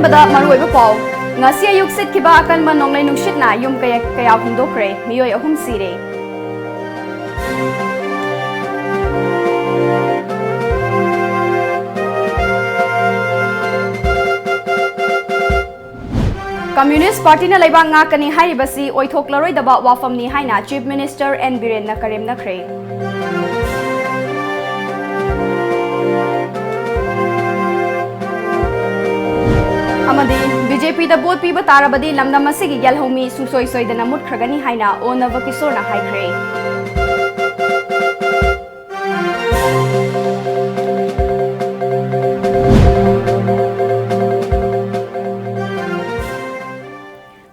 ꯑꯍꯥꯟꯕꯗ ꯃꯔꯨꯑꯣꯏꯕ ꯄꯥꯎ ꯉꯁꯤ ꯑꯌꯨꯛ ꯁꯤꯠꯈꯤꯕ ꯑꯀꯟꯕ ꯅꯣꯡꯂꯩ ꯅꯨꯡꯁꯤꯠꯅ ꯌꯨꯝ ꯀꯌꯥ ꯍꯨꯝꯗꯣꯛꯈ꯭ꯔꯦ ꯃꯤꯑꯣꯏ 3 ꯁꯤꯔꯦ Communist Party na laibang ngakani hairibasi oithoklaroi wafamni haina Chief Minister N Biren na karemnakre amadi BJP da vote piba tarabadi lamdam asigi yalhomi susoi soidana mutkragani haina Onava Kisor na haikre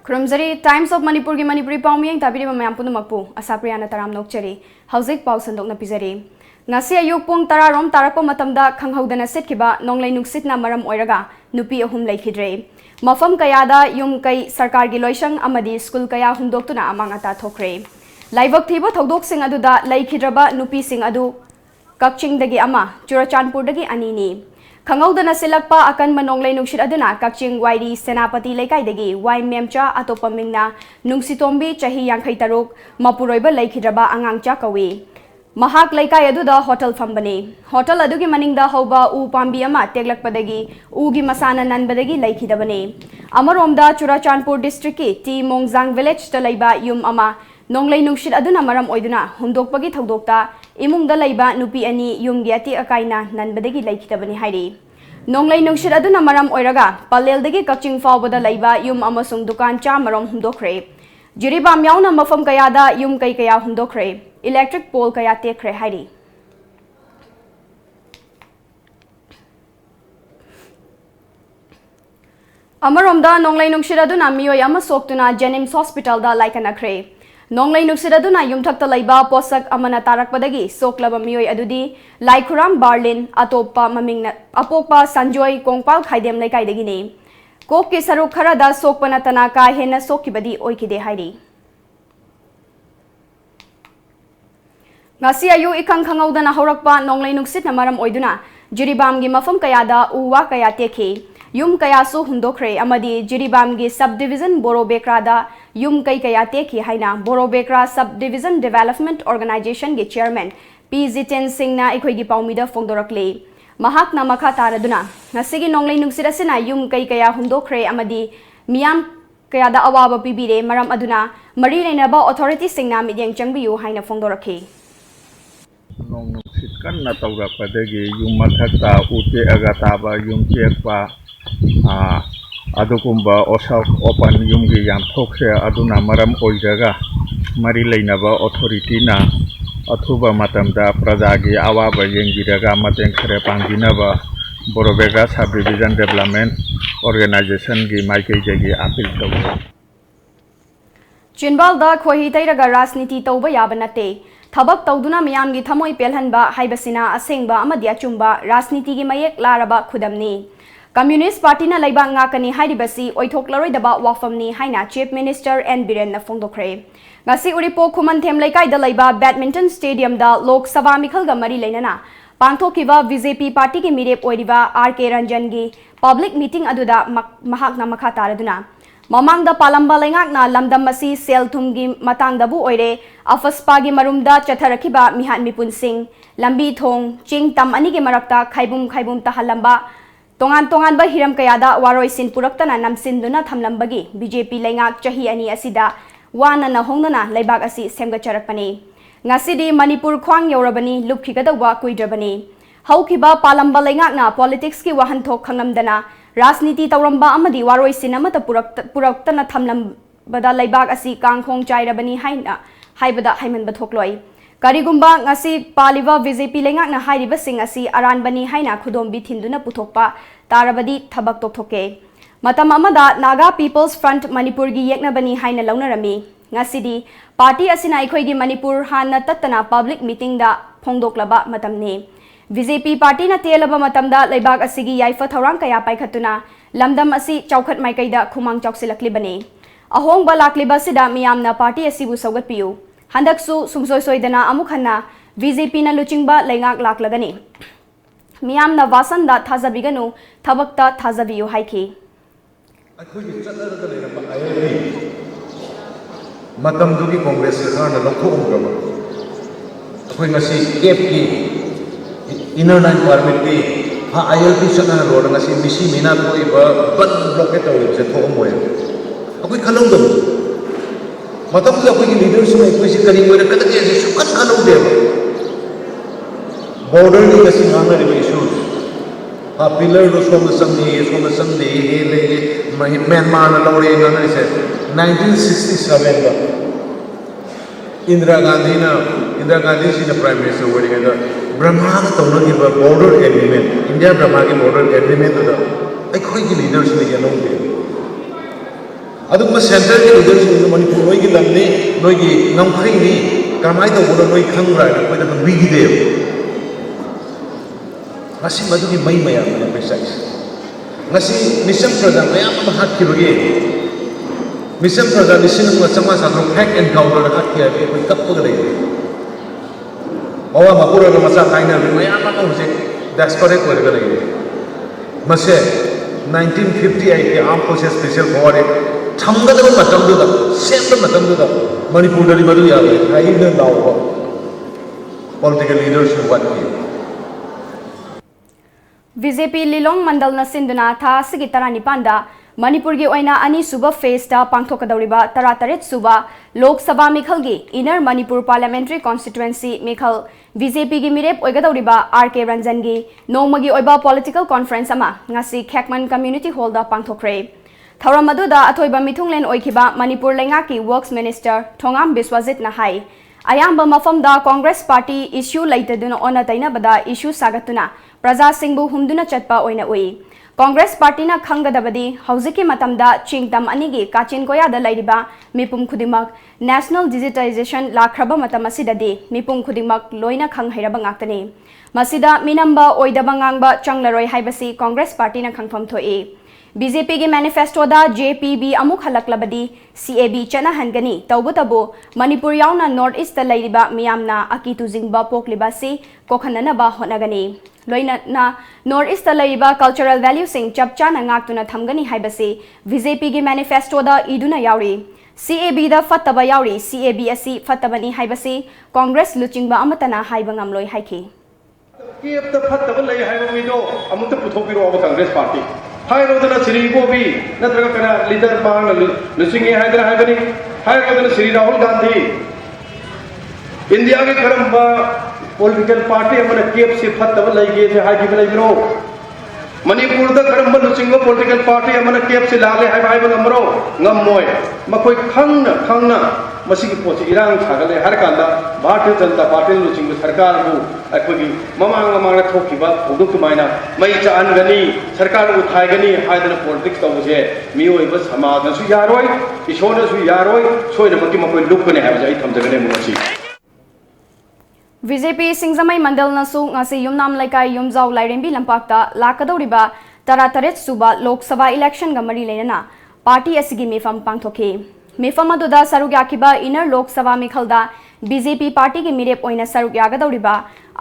Krumzari Times of Manipur ki Manipuri paumiyang tabiri mamayam punumakpu ASHAPRIYA na taram nokchari hauzik paw sandok na pizari ngasi ayuk pung tararom tarakpa matamda khanghaudana setkiba nonglai nuksit na maram oiraga nupi ahum laikhidre mafam kayada yum kai sarkar gi loisang amadi school kaya humdoktuna amang ata thokre laibak thiba thodok sing aduda laikhidraba nupi sing adu kakching dagi ama Churachandpur dagi anini Khanghaudana silakpa akan manonglai nungsit aduna kakching wairi senapati laikai dagi wai memcha atopa mingna nungsitombi chahi 53 mapuroiba laikhidraba angangcha kawi mahak laikai aduda hotel fambani hotel adugi maningda hoba u pambi ama teglakpadagi ugi masana nanbadagi laikhidabani amaromda Churachandpur district ki T Mongjang village ta laiba yum ama nonglai nungsit aduna maram oiduna hundokpagi thodokta imungda laiba nupi ani yumgi ati akaina nanbadagi laikhidabani hairi nonglai nungsit aduna maram oiraga paleldagi kakching fawbada laiba yum amasung dukan cha marom humdokre jiribam yauna mafam kayada yum kai kaya humdokre electric pole kaya tekre hairi amaromda nonglai nungsit aduna miyoi ama soktuna Jenims Hospital da laikanakre Nonglai nuksit aduna yumthakta laiba posak amana tarakpadagi soklaba miyoi adudi Laikhuram Barlin atopa mamingna apokpa Sanjoy Kongpal Khaidem laikai ni kok ki saruk kharada sokpana tana ka hena sokibadi oikide hairi ngasi ayu ikang khangaudana horakpa nonglai nuksit na maram oiduna Jiribam gi mafam kayada uwa kaya tekhi yum kaya su hundokre amadi Jiribam gi subdivision Borobekra da yum kai kaya tekhi haina Borobekra subdivision development organization gi chairman P Jiten Singh na ikhoi gi paumida fongdorakle mahak na makha taraduna ngasigi nonglai nungsira sina yum kai kaya hundokre amadi miyam kaya da awaba pibire maram aduna mari leinaba authority singna midyang changbiyu haina fongdorakhe nong nuksit kan na tawrakpadagi yung mathakta ute agataba yung chekpa adukumba osak opan yung gi yam thokse aduna maram oijaga mari leinaba authority na athuba matamda prajagi awaba yenggiraga mateng khare panginaba Borobekra subdivision development organization gi maikei jagi appeal tawo Chinbal da khohi tairaga rajniti tawba yabanate Thabak tawduna miyam gi thamoi pelhanba haibasina asengba amadi achumba rajniti gi mayek laraba khudamni Communist Party na laiba ngakani hairibasi oithoklaroi daba wafamni haina Chief Minister N Biren na fongdokre ngasi uripo khuman them laikai da laiba badminton stadium da Lok Sabha mikhal ga mari leinana pangthokiba BJP party gi mirep oiriba RK Ranjan gi public meeting aduda mahak na makha taraduna Mamang da palamba lengak na lamdam masi sel thumgi matang dabu oire afaspa gi marumda chatharakiba mihat mipun sing lambi thong ching tam ani gi marakta khaibum tahalamba tongan ba hiram kayada waroi sin puraktana namsinduna thamlambagi BJP lengak chahi ani asida wana na hongnana laibak asi semgacharakpani ngasidi Manipur khwang yorabani lupkhigadawa kuidrabani haukiba palamba lengak na politics ki wahanthok khangamdana Rajniti tawramba amadi waroi sinamata puraktana thamlambada laibak asi kangkhong chairabani haina haibada haiman bathokloi karigumba ngasi paliva BJP lengak na hairiba sing asi aranbani haina khudombi thinduna puthokpa tarabadi thabak tokhoke matam amada Naga People's Front Manipur gi yeknabani haina launarami ngasidi party asina ikhoi gi Manipur hanna tattana public meeting da phongdoklaba matamne BJP party na telaba matamda laibak asigi yaifa thorang kaya paikhatuna lamdam asi chawkhat maikaida khumang chawksilakli bani ahong balakliba sida miyamna party asibu saugatpiu handaksu sumsoi soidana amukhanna BJP na luchingba laingak laklagani miyamna wasanda thazabiganu thabakta thazabiyu haiki ꯑꯩꯈꯣꯏꯒꯤ ꯆꯠꯅꯔꯒ ꯂꯩꯔꯝꯕ ꯑꯥꯏꯑꯦꯜꯄꯤ ꯃꯇꯝꯗꯨꯒꯤ Congress ꯁꯔꯀꯥꯔꯅ ꯂꯧꯊꯣꯛꯑꯝꯈ꯭ꯔꯕ ꯑꯩꯈꯣꯏ ꯉꯁꯤ ꯀꯦꯞꯀꯤ inner line ꯄꯥꯔꯃꯤꯠꯀꯤ ꯑꯥꯏꯑꯦꯜꯄꯤ ꯆꯠꯅꯅ ꯂꯣꯏꯔ ꯉꯁꯤ ꯃꯤꯁꯤ ꯃꯤꯅꯥ ꯊꯣꯛꯏꯕ ꯕꯟ ꯕ꯭ꯂꯣꯀꯦꯠ ꯇꯧꯔꯤꯕꯁꯦ ꯊꯣꯛꯑꯝꯃꯣꯏ ꯑꯩꯈꯣꯏ ꯈꯜꯍꯧꯗꯕ ꯃꯇꯝꯗꯨꯗ ꯑꯩꯈꯣꯏꯒꯤ ꯂꯤꯗꯔꯁꯤꯡ ꯑꯩꯈꯣꯏꯁꯤ ꯀꯔꯤ ꯑꯣꯏꯔꯛꯀꯗꯒꯦꯁꯦ ꯁꯨꯡꯈꯟ ꯈꯜꯍꯧꯗꯦꯕ ꯕꯣꯔꯗꯔꯒꯤ ꯉꯁꯤ ꯉꯥꯡꯅꯔꯤꯕ ꯏꯁꯨꯁ ꯄꯤꯂꯔꯗꯣ ꯁꯣꯝꯗ ꯆꯪꯉꯤ ꯁꯣꯝꯗ ꯆꯪꯗꯦ ꯍꯦꯜꯂꯦ ꯃ꯭ꯌꯥꯟꯃꯥꯔꯅ ꯂꯧꯔꯦ ꯉꯥꯡꯅꯔꯤꯁꯦ 1967ꯗ इंदिरा गांधीसीना प्राइम मिनिस्टर ओइरिङैदा ब्रह्मागा तौनगिबा बॉर्डर एग्रीमेंट इंडिया ब्रह्मा की बॉर्डर एग्रीमेंट दा अखोइगी लीडर्सने गेलौदे अदुगुमा सेंटर की लीडर्स मणिपुर नोइगी लमनी नोइगी नमखैनी कमाय तौबदा नोइ खंग्रा अखोइदा बिगिदे ngasi madugi mai mayam na precise ngasi mission program mayam ma hakibage mission program mission ma chama sa hack encounter na hakya be koi kappaga dei awa mapura na masa kaina be mayam ma hose desperate kore ga dei mase 1958 ke armed forces special force thamga da matam da sem da matam da manipur da madu ya be hai na law political leadership what BJP Lilong mandal नसिंदुना था सिगी तरानिपांदा मणिपुर की ओइना अनि सुबा face ता पांगथोकदौरिबा तरातरेत सुबा लोकसभा मिखलगी इनर मणिपुर पार्लियामेंट्री कॉन्स्टिट्युएंसी मिखल बीजेपी की मिरेप ओइगदौरिबा आरके रंजन की नोमगी ओइबा पॉलिटिकल कॉन्फ्रेंस अमा ngasi खेकमन कम्युनिटी हॉल दा पांगथोखरे थौरम अदुदा अथोइबा मिथुंगलेन ओइखिबा मणिपुर लेंगा की वर्क्स मिनिस्टर थोंगाम बिस्वाजित ना हाई अयाम्बा मफमदा कांग्रेस पार्टी इश्यू लैतदुना ओना तैनाबदा इश्यू सागतुना प्रजा सिंबु हुमदुना चटपा ओइना उइ कांग्रेस पार्टी ना खंगदबदी हौजिकी मतमदा चिंगतम अनिगी काचिन कोयादा लैरिबा मिपुम खुदिमक नेशनल डिजिटाइजेशन लाख्रबा मतम असिददी मिपुम खुदिमक लोइना खंग हैरबा ngaktani masida minamba oidaba ngangba changlaroi haibasi Congress party ना खंगफम थोई बीजेपी की मैनिफेस्टो दा जेपीबी अमुक हलकलबदी सीएबी चना हनगनी तौबतबो मणिपुर यावना नॉर्थ ईस्ट लैरिबा मियामना अकी तुजिंगबा पोकलिबासी कोखननबा होनगनी लोइना नॉर्थ ईस्ट लैरिबा कल्चरल वैल्यू सिंग चपचाना ngaktuna thamgani haibasi बीजेपी की मैनिफेस्टो दा इदुना यावरी सीएबी दा फत्तबा यावरी सीएबी असि फत्तबनी हाइबसी कांग्रेस लुचिंगबा अमतना हाइबा ngamloi हाइखि केप दा फत्तबा लै हाइबा मिदो अमुत पुथोबिरो अब कांग्रेस पार्टी हाइरोदना श्री गोबी नत्रगा कना लीडर मांग लुचिंगे हाइदरा हाइबनी हाइरोदना श्री राहुल गांधी इंडिया के करंबा पॉलिटिकल पार्टी अमना केप से फत्तबा लैगे से हाइबा लैबिरो मणिपुर दा करंबा लुचिंगो पॉलिटिकल पार्टी अमना केप से लाले हाइबा ngamro ngamoy मखोय खंगना मसिगी पोचे इरांग थागले हर कांदा भारतीय जनता पार्टी लुचिंगो सरकार बु अखोगी ममांग थोखिबा उदुकुमाइना मई चानगनी सरकार बु थाइगनी हाइदना पॉलिटिक्स तौजे मियोइबा समाजनसु यारोय इशोनसु यारोय सोइनमकी मखोय लुकने हाबजे आई थमजगने मुसी बीजेपी सिंगजमई मंडल नसु ngasi yumnam laikai yumjau lairembi lampakta lakadoriba तरातरेत सुबा लोकसभा इलेक्शन गमरी लेना पार्टी असगी मिफम पांगथोखे मिफम अदुदा सरुक याखिबा इनर लोकसभा मिखलदा बीजेपी पार्टी की मिरेप ओइना सरुक यागदौरिबा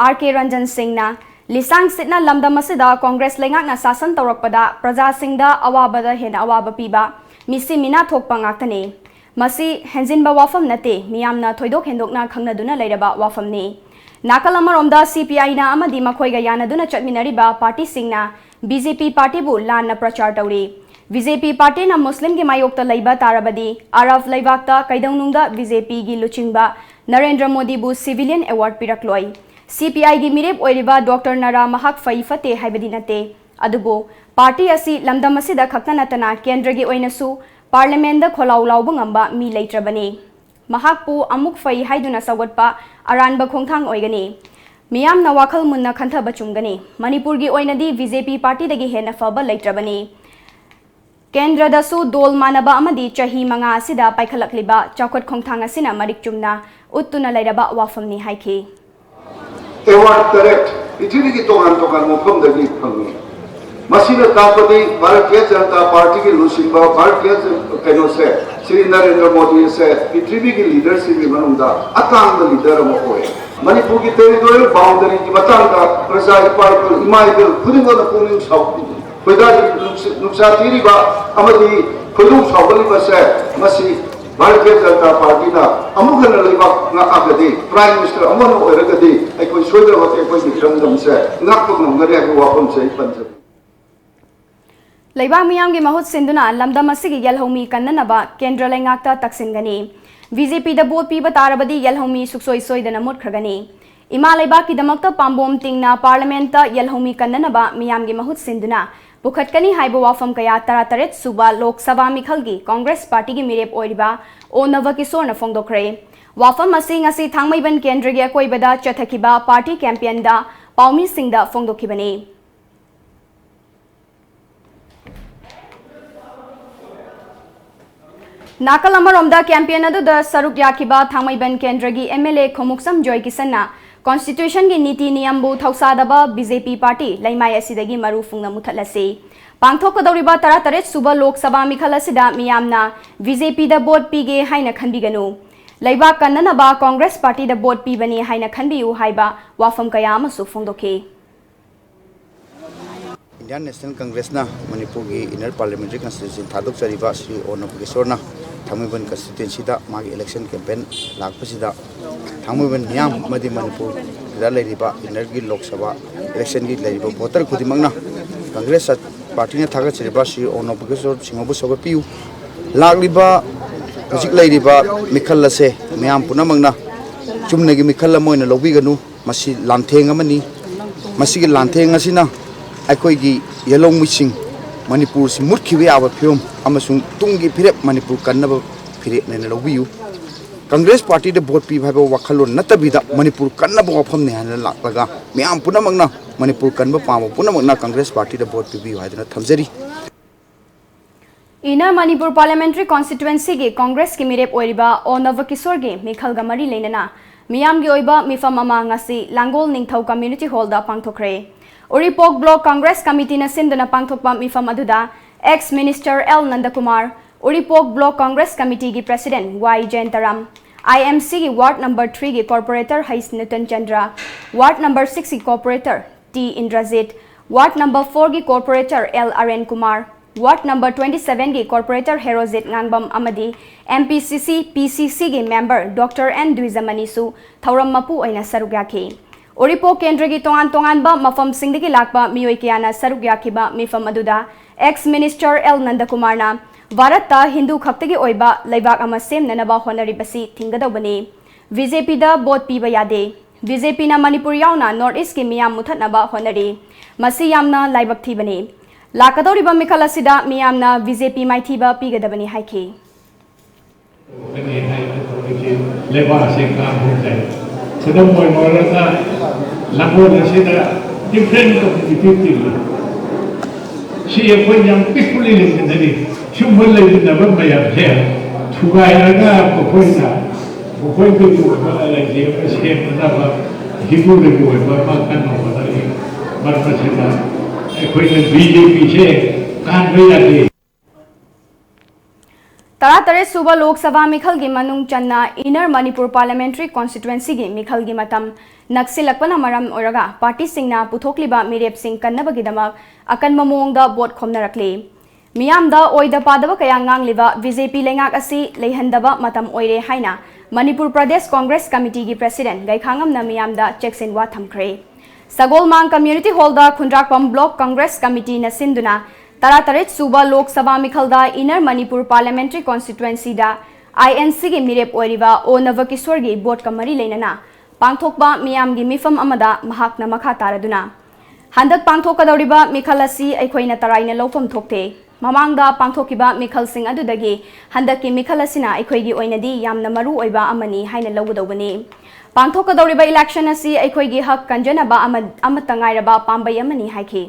आरके रंजन सिंहना लिसांग सिटना लमदम असिदा कांग्रेस लेंगाकना शासन तौरकपदा प्रजा सिंहदा अवाबदा हेना अवाब पीबा मिसी मिना थोकपा ngaktani मसी हेंजिनबा वाफम नते मियामना थोइदोक हेंदोकना खंगनदुना लैरबा वाफमनी नाकल अमरोमदा सीपीआई ना अमदी मखोइगा यानदुना चटमिनरिबा पार्टी सिंहना बीजेपी पार्टी बु लाना प्रचार तौरी बीजेपी पार्टी ना मुस्लिम की मायोक्ता लैबा तारबदी अरब लैबाक्ता कैदौनुंगदा बीजेपी की लुचिंगबा नरेंद्र मोदी बु सिविलियन अवार्ड पिरकलोय सीपीआई की मिरेप ओइरिबा डॉक्टर नरा महक फैफते हाइबदी नते अदुबो पार्टी असि लमदम असिदा खक्ता नतना केंद्र की ओइनसु पार्लियामेंट दा खोलाउ लाउबा ngamba मी लैत्रबनी महकपु अमुक फै हाइदुना सवगटपा अरानबा खोंथांग ओइगनी मियामना वाखल मुन्ना खंथबा चुंगनी मणिपुर की ओइनदी बीजेपी पार्टी दगी हेना फबा लैत्रबनी केंद्र दसु दोल मानबा अमदी चही मंगा असिदा पाइखलकलिबा चौखट खोंथांग असिना मरिक चुमना उत्तुना लैरबा वाफमनी हाइखि एवार्ड करेक्ट पृथ्वी की तोगान मफम दगी फंगी मसीना तापदी भारतीय जनता पार्टी की लुसिंबा भारतीय कनो से श्री नरेंद्र मोदी से पृथ्वी की लीडरशिप की मनुंदा अतांग लीडर मोए मणिपुर की टेरिटोरियल बाउंड्री की बतांगा प्रजा इपाइकल इमाइकल खुदिंगना पुनिंग Southee Pwede nuksatiri ba amadi khudung sabali base masi Bharatiya Janata Party na amuga na leibak nga agadi Prime Minister amono oiragadi aikoi soidra hote aikoi mikram damse ngakpok namgari ai wapam sei panjab Leibang miyam gi mahut sinduna lamdam asigi yelhomi kannanaba kendra lengakta taksingani BJP da vote piba tarabadi yelhomi suksoi soidana mutkhagani ima leibak ki damakta pambom tingna parliament ta yelhomi kannanaba miyam gi mahut sinduna bukhatkani haiba wafam kaya tarataret suba lok sabha mikhalgi Congress party gi mirep oiriba o navakisor na fongdokre wafam asi ngasi thangmaiban kendra gi koibada chathakiba party campaign da paumi singda fongdokibani Nakal amaromda campaign adu da saruk yakiba thangmaiban kendragi MLA khomuksam joy kisanna constitution gi niti niyam bu thausadaba BJP party laimai asidagi maru fungna muthalase pangthok kadoriba tarataret suba lok sabha mikhal asida miyamna BJP da vote pige haina khanbiganu laiba kannana ba Congress party da vote pibani haina khanbiu haiba wafam kaya amasu fongdoke Indian National Congress na Manipuri Inner Parliamentary Constitution thadok chariba Sri Onapageshwar na Thangmaiban constituency da magi election campaign lakpasida Thangmaiban niyam madi Manipur da leiriba inner gi Lok Sabha election gi leiriba voter khudimangna Congress party na thaga chariba Sri Onapageshwar singabu sogapiu lakliba hojik leiriba mikhal ase miyam punamangna chumnagi mikhal amoina lobiganu masi lantheng amani masigi lantheng asina Aikoigi yelong missing Manipur si mutkiwi aba film amasung tungi phirep Manipur kannaba phirep ne lobiu Congress party de vote pi bhaiba wakhalon natabida Manipur kannaba wafam ne hana laklaga miyam punamagna Manipur kanba pama punamagna Congress party de vote pi bi haidana thamjari Inner Manipur Parliamentary Constituency ge Congress ki mirep oiriba o Navakisor ge Mikhal Gamari leinana miyam ge oiba mifam ama ngasi Langol Ningthau Community Hall da pangthokre Uripok Block Congress Committee na sinduna pangthokpa mifam aduda ex-minister L Nandakumar Uripok Block Congress Committee gi President Y Jaintaram IMC gi Ward number 3 gi Corporator Hais Nutan Chandra Ward number 6 gi Corporator T Indrazit Ward number 4 gi Corporator L Aren Kumar Ward number 27 gi Corporator Herozit Ngangbam Amadi MPCC PCC gi member Dr. N Duizamanisu Thauram Mapu oina sarugyaki Uripok Kendra gi tongan ba mafam singdagi lakba miyoi kiyana saruk yakiba mifam aduda ex-minister L Nandakumar na Bharata Hindu khaktagi oiba laibak ama semnanaba honaribasi thingadobani BJP da vote piba yade BJP na Manipur yauna North East ki miyam muthatnaba honari masi yamna laibak thibani lakadoriba mikhal asida miyamna BJP maithiba pigadabani haiki Sedang mengeluarkan laporan saya different competitive. Siapa yang peacefully listen tadi, cuma lagi nama bayar saya. Tugai naga pokoknya itu lagi siapa apa hidup lagi bermakan apa tadi berpasca. Pokoknya BJP saya kan bayar. Taratare Suba Lok Sabha Mikhal gi Manung Channa Inner Manipur Parliamentary Constituency gi Mikhal gi Matam Naksilakpana Maram Oraga Party Singna Puthokliba Mirep Singh Kannabagi Damak Akan Mamongda Vote Khomnarakli Miyamda Oida Padaba Kaya Ngangliba BJP Lengak Asi Leihandaba Matam Oire Haina Manipur Pradesh Congress Committee gi President Gaikhangam na Miyamda Cheksin Wa Thamkre Sagolmang Community Hall da Khundrakpam Block Congress Committee na Sinduna Tarataret Suba Lok Sabha Mikhalda Inner Manipur Parliamentary Constituency da INC gi mirep oiriba o Navakiswar gi vote kamari leinana pangthokba miyam gi mifam amada mahakna makha taraduna handak pangthokadoriba mikhalasi aikhoina taraina lofam thokte mamangda pangthokiba mikhal sing adudagi handaki mikhalasina aikhoigi oinadi yamna maru oiba amani haina lawudobani pangthokadoriba election asi aikhoigi hak kanjanaba amatangairaba pambai amani haiki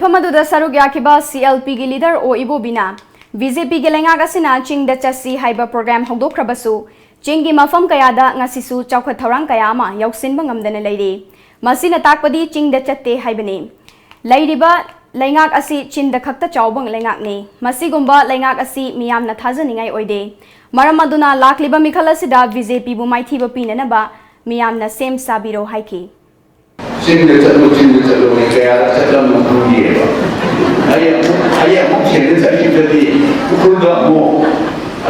ꯃꯤꯐꯝ ꯑꯗꯨꯗ ꯁꯔꯨꯛ ꯌꯥꯈꯤꯕ CLPꯒꯤ leader ꯑꯣ ꯏꯕꯣꯕꯤꯅ BJPꯒꯤ ꯂꯩꯉꯥꯛ ꯑꯁꯤꯅ ꯆꯤꯡꯗ ꯆꯠꯁꯤ ꯍꯥꯏꯕ programme ꯍꯧꯗꯣꯛꯈ꯭ꯔꯕꯁꯨ ꯆꯤꯡꯒꯤ ꯃꯐꯝ ꯀꯌꯥꯗ ꯉꯁꯤꯁꯨ ꯆꯥꯎꯈꯠ ꯊꯧꯔꯥꯡ ꯀꯌꯥ ꯑꯃ ꯌꯥꯎꯁꯤꯟꯕ ꯉꯝꯗꯅ ꯂꯩꯔꯤ ꯃꯁꯤꯅ ꯇꯥꯛꯄꯗꯤ ꯆꯤꯡꯗ ꯆꯠꯇꯦ ꯍꯥꯏꯕꯅꯤ ꯂꯩꯔꯤꯕ ꯂꯩꯉꯥꯛ ꯑꯁꯤ ꯆꯤꯡꯗ ꯈꯛꯇ ꯆꯥꯎꯕ ꯂꯩꯉꯥꯛꯅꯤ ꯃꯁꯤꯒꯨꯝꯕ ꯂꯩꯉꯥꯛ ꯑꯁꯤ ꯃꯤꯌꯥꯝꯅ ꯊꯥꯖꯅꯤꯡꯉꯥꯏ ꯑꯣꯏꯗꯦ ꯃꯔꯝ ꯑꯗꯨꯅ ꯂꯥꯛꯂꯤꯕ ꯃꯤꯈꯜ ꯑꯁꯤꯗ BJPꯕꯨ ꯃꯥꯏꯊꯤꯕ ꯄꯤꯅꯅꯕ ꯃꯤꯌꯥꯝꯅ ꯁꯦꯝ ꯁꯥꯕꯤꯔꯣ ꯍꯥꯏꯈꯤ Cinta calo kaya calo mengkundi apa. Ayah mungkin saya jadi kurang mo.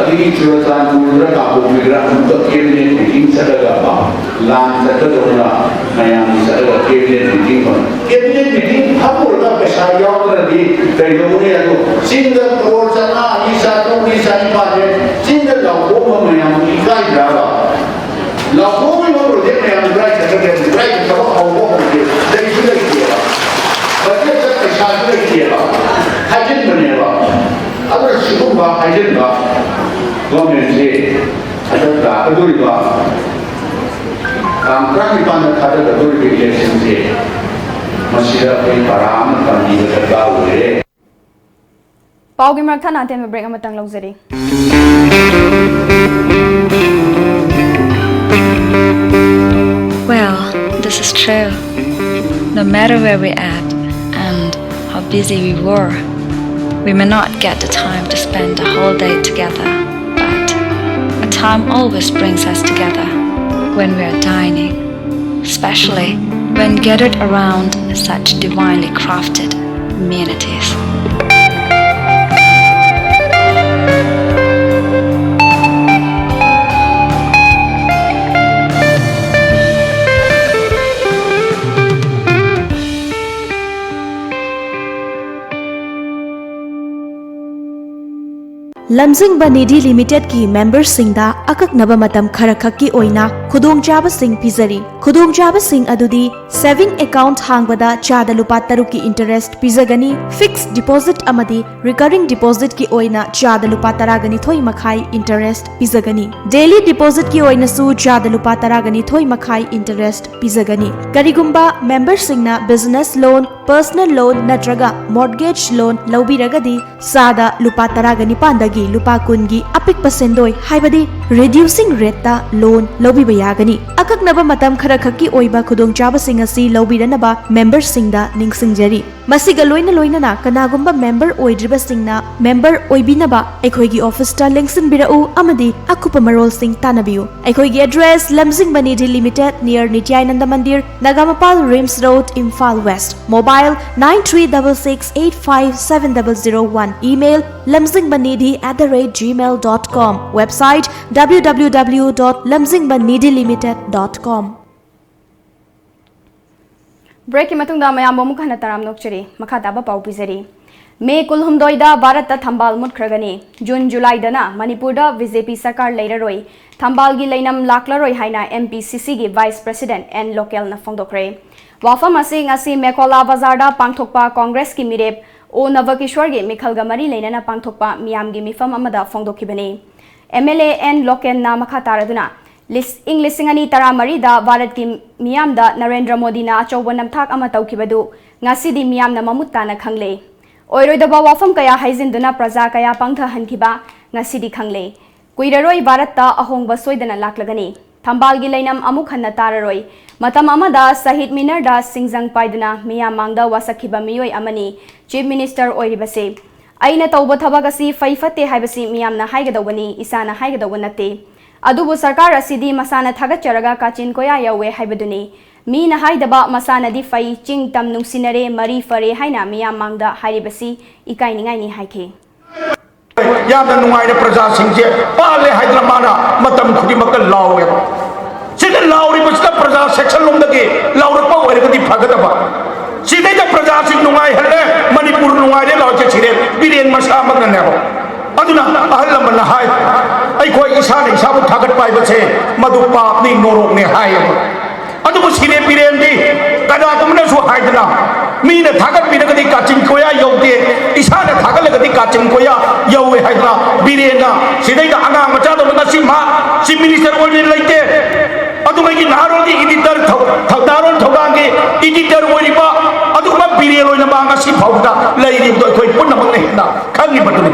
Adi curatan kurang aku migran untuk kempen meeting sedang apa. Lan sedang orang mayang sedang kempen meeting pun. Kempen meeting apa orang pesaya orang di terjadi itu. Cinta terusana isa ibadah. Cinta lakukan mayang ikai berapa. Lakukan itu projek mayang berai sedang berai kalau awak dari sudah dia. Baca saya sudah dia. Hajin mana? Agar cukup bah hajin bah. Government say ada tak aduri bah. Angkat di mana ada aduri election say. Masih ada param kami berkau le. Pau gi marak thana tem break amatang longzari. Well, this is true. No matter where we're at and how busy we were, we may not get the time to spend the whole day together, but a time always brings us together when we are dining, especially when gathered around such divinely crafted amenities. lamjingba nidhi limited ki members singda akaknaba matam khara khakki oina khudongchaba sing pizari khudongchaba sing adudi saving account hangbada chada lupa taruki interest pizagani fixed deposit amadi recurring deposit ki oina chada lupa taragani thoi makhai interest pizagani daily deposit ki oina su chada lupa taragani thoi makhai interest pizagani karigumba members singna business loan personal loan natraga mortgage loan laubiragadi sada lupa taragani pandagi lupa kungi apik pasendoi haibadi reducing rate ta loan lobiba yagani akaknaba matam khara khakki oiba khudong chaba singa si lobiranaba members singda ningsingjari masiga loina na kanagumba member oidriba singna member oibinaba ekhoigi office ta lengsin birau amadi akupa marol sing tanabiu ekhoigi address lamjingba nidhi limited near Nityananda Mandir Nagamapal Rims Road Imphal West mobile 9366857001 email lamjingbanidhi@gmail.com website www.lamjingbanidhilimited.com Break matungda mayam bomu khana taram nokchari makha daba pau pizari May kulhumdoida Bharat ta thambal mutkragani June July dana Manipur da BJP sarkar leiraroi thambal gi leinam laklaroi haina MPCC gi Vice President and local na phongdokre wafam ase ngasi Mekola Bazar da pangthokpa Congress ki mirep O Navakishwar gi Mikhal ga mari leinana pangthokpa miyam gi mifam amada phongdokhibani MLA and local na makha taraduna Lisingani taramari da Bharat ki miyam da Narendra Modi na achauba namthak ama tawkhibadu ngasi di miyam na mamutta na khangle oiroidaba wafam kaya haizinduna praja kaya pangtha hankiba ngasi di khangle kuiraroi Bharat ta ahongba soidana laklagani thambal gi leinam amuk hanna tararoi matam amada Sahid Minar da Singjang paiduna miyam mangda wasakhiba miyoi amani Chief Minister oiribase aina tawba thabak asi faifate haibasi miyam na haigadawani isana haigadawanate adubu sarkar asidi masana thagacharaga kachin koya yawe haibaduni mi na haidaba masana di fai ching tam nungsinare mari fare haina miyam mangda hairibasi ikai ningai ni haike yamna nungai praja singje pale Hyderabad matam khudi makal lawe sida lauri basta praja section lomdagi laurpa oirgadi phagadaba sida ja praja sing nungai halle Manipur nungai de lauje chire biren masa magnanebo aduna ahal lamna hai ai khoi isane isabu thagat pai bache madu pap ni norok ne hai adu ko sire biren di kada tumna su haidna mi na thagat pinagadi kachin koya yaude isane thagal lagadi kachin koya yawe haidna birena sidai da anga macha do na simha si minister ol laite adu mai ki narodi editor thaudaron thogange editor woriba adu ma bire ꯌꯦꯂꯣꯏꯅ ꯃꯥꯡꯉꯁꯤ ꯐꯥꯎꯕꯗ ꯂꯩꯔꯤꯕꯗꯣ ꯑꯩꯈꯣꯏ ꯄꯨꯝꯅꯃꯛꯅ ꯍꯦꯟꯅ ꯈꯪꯉꯤꯕꯗꯨꯅꯤ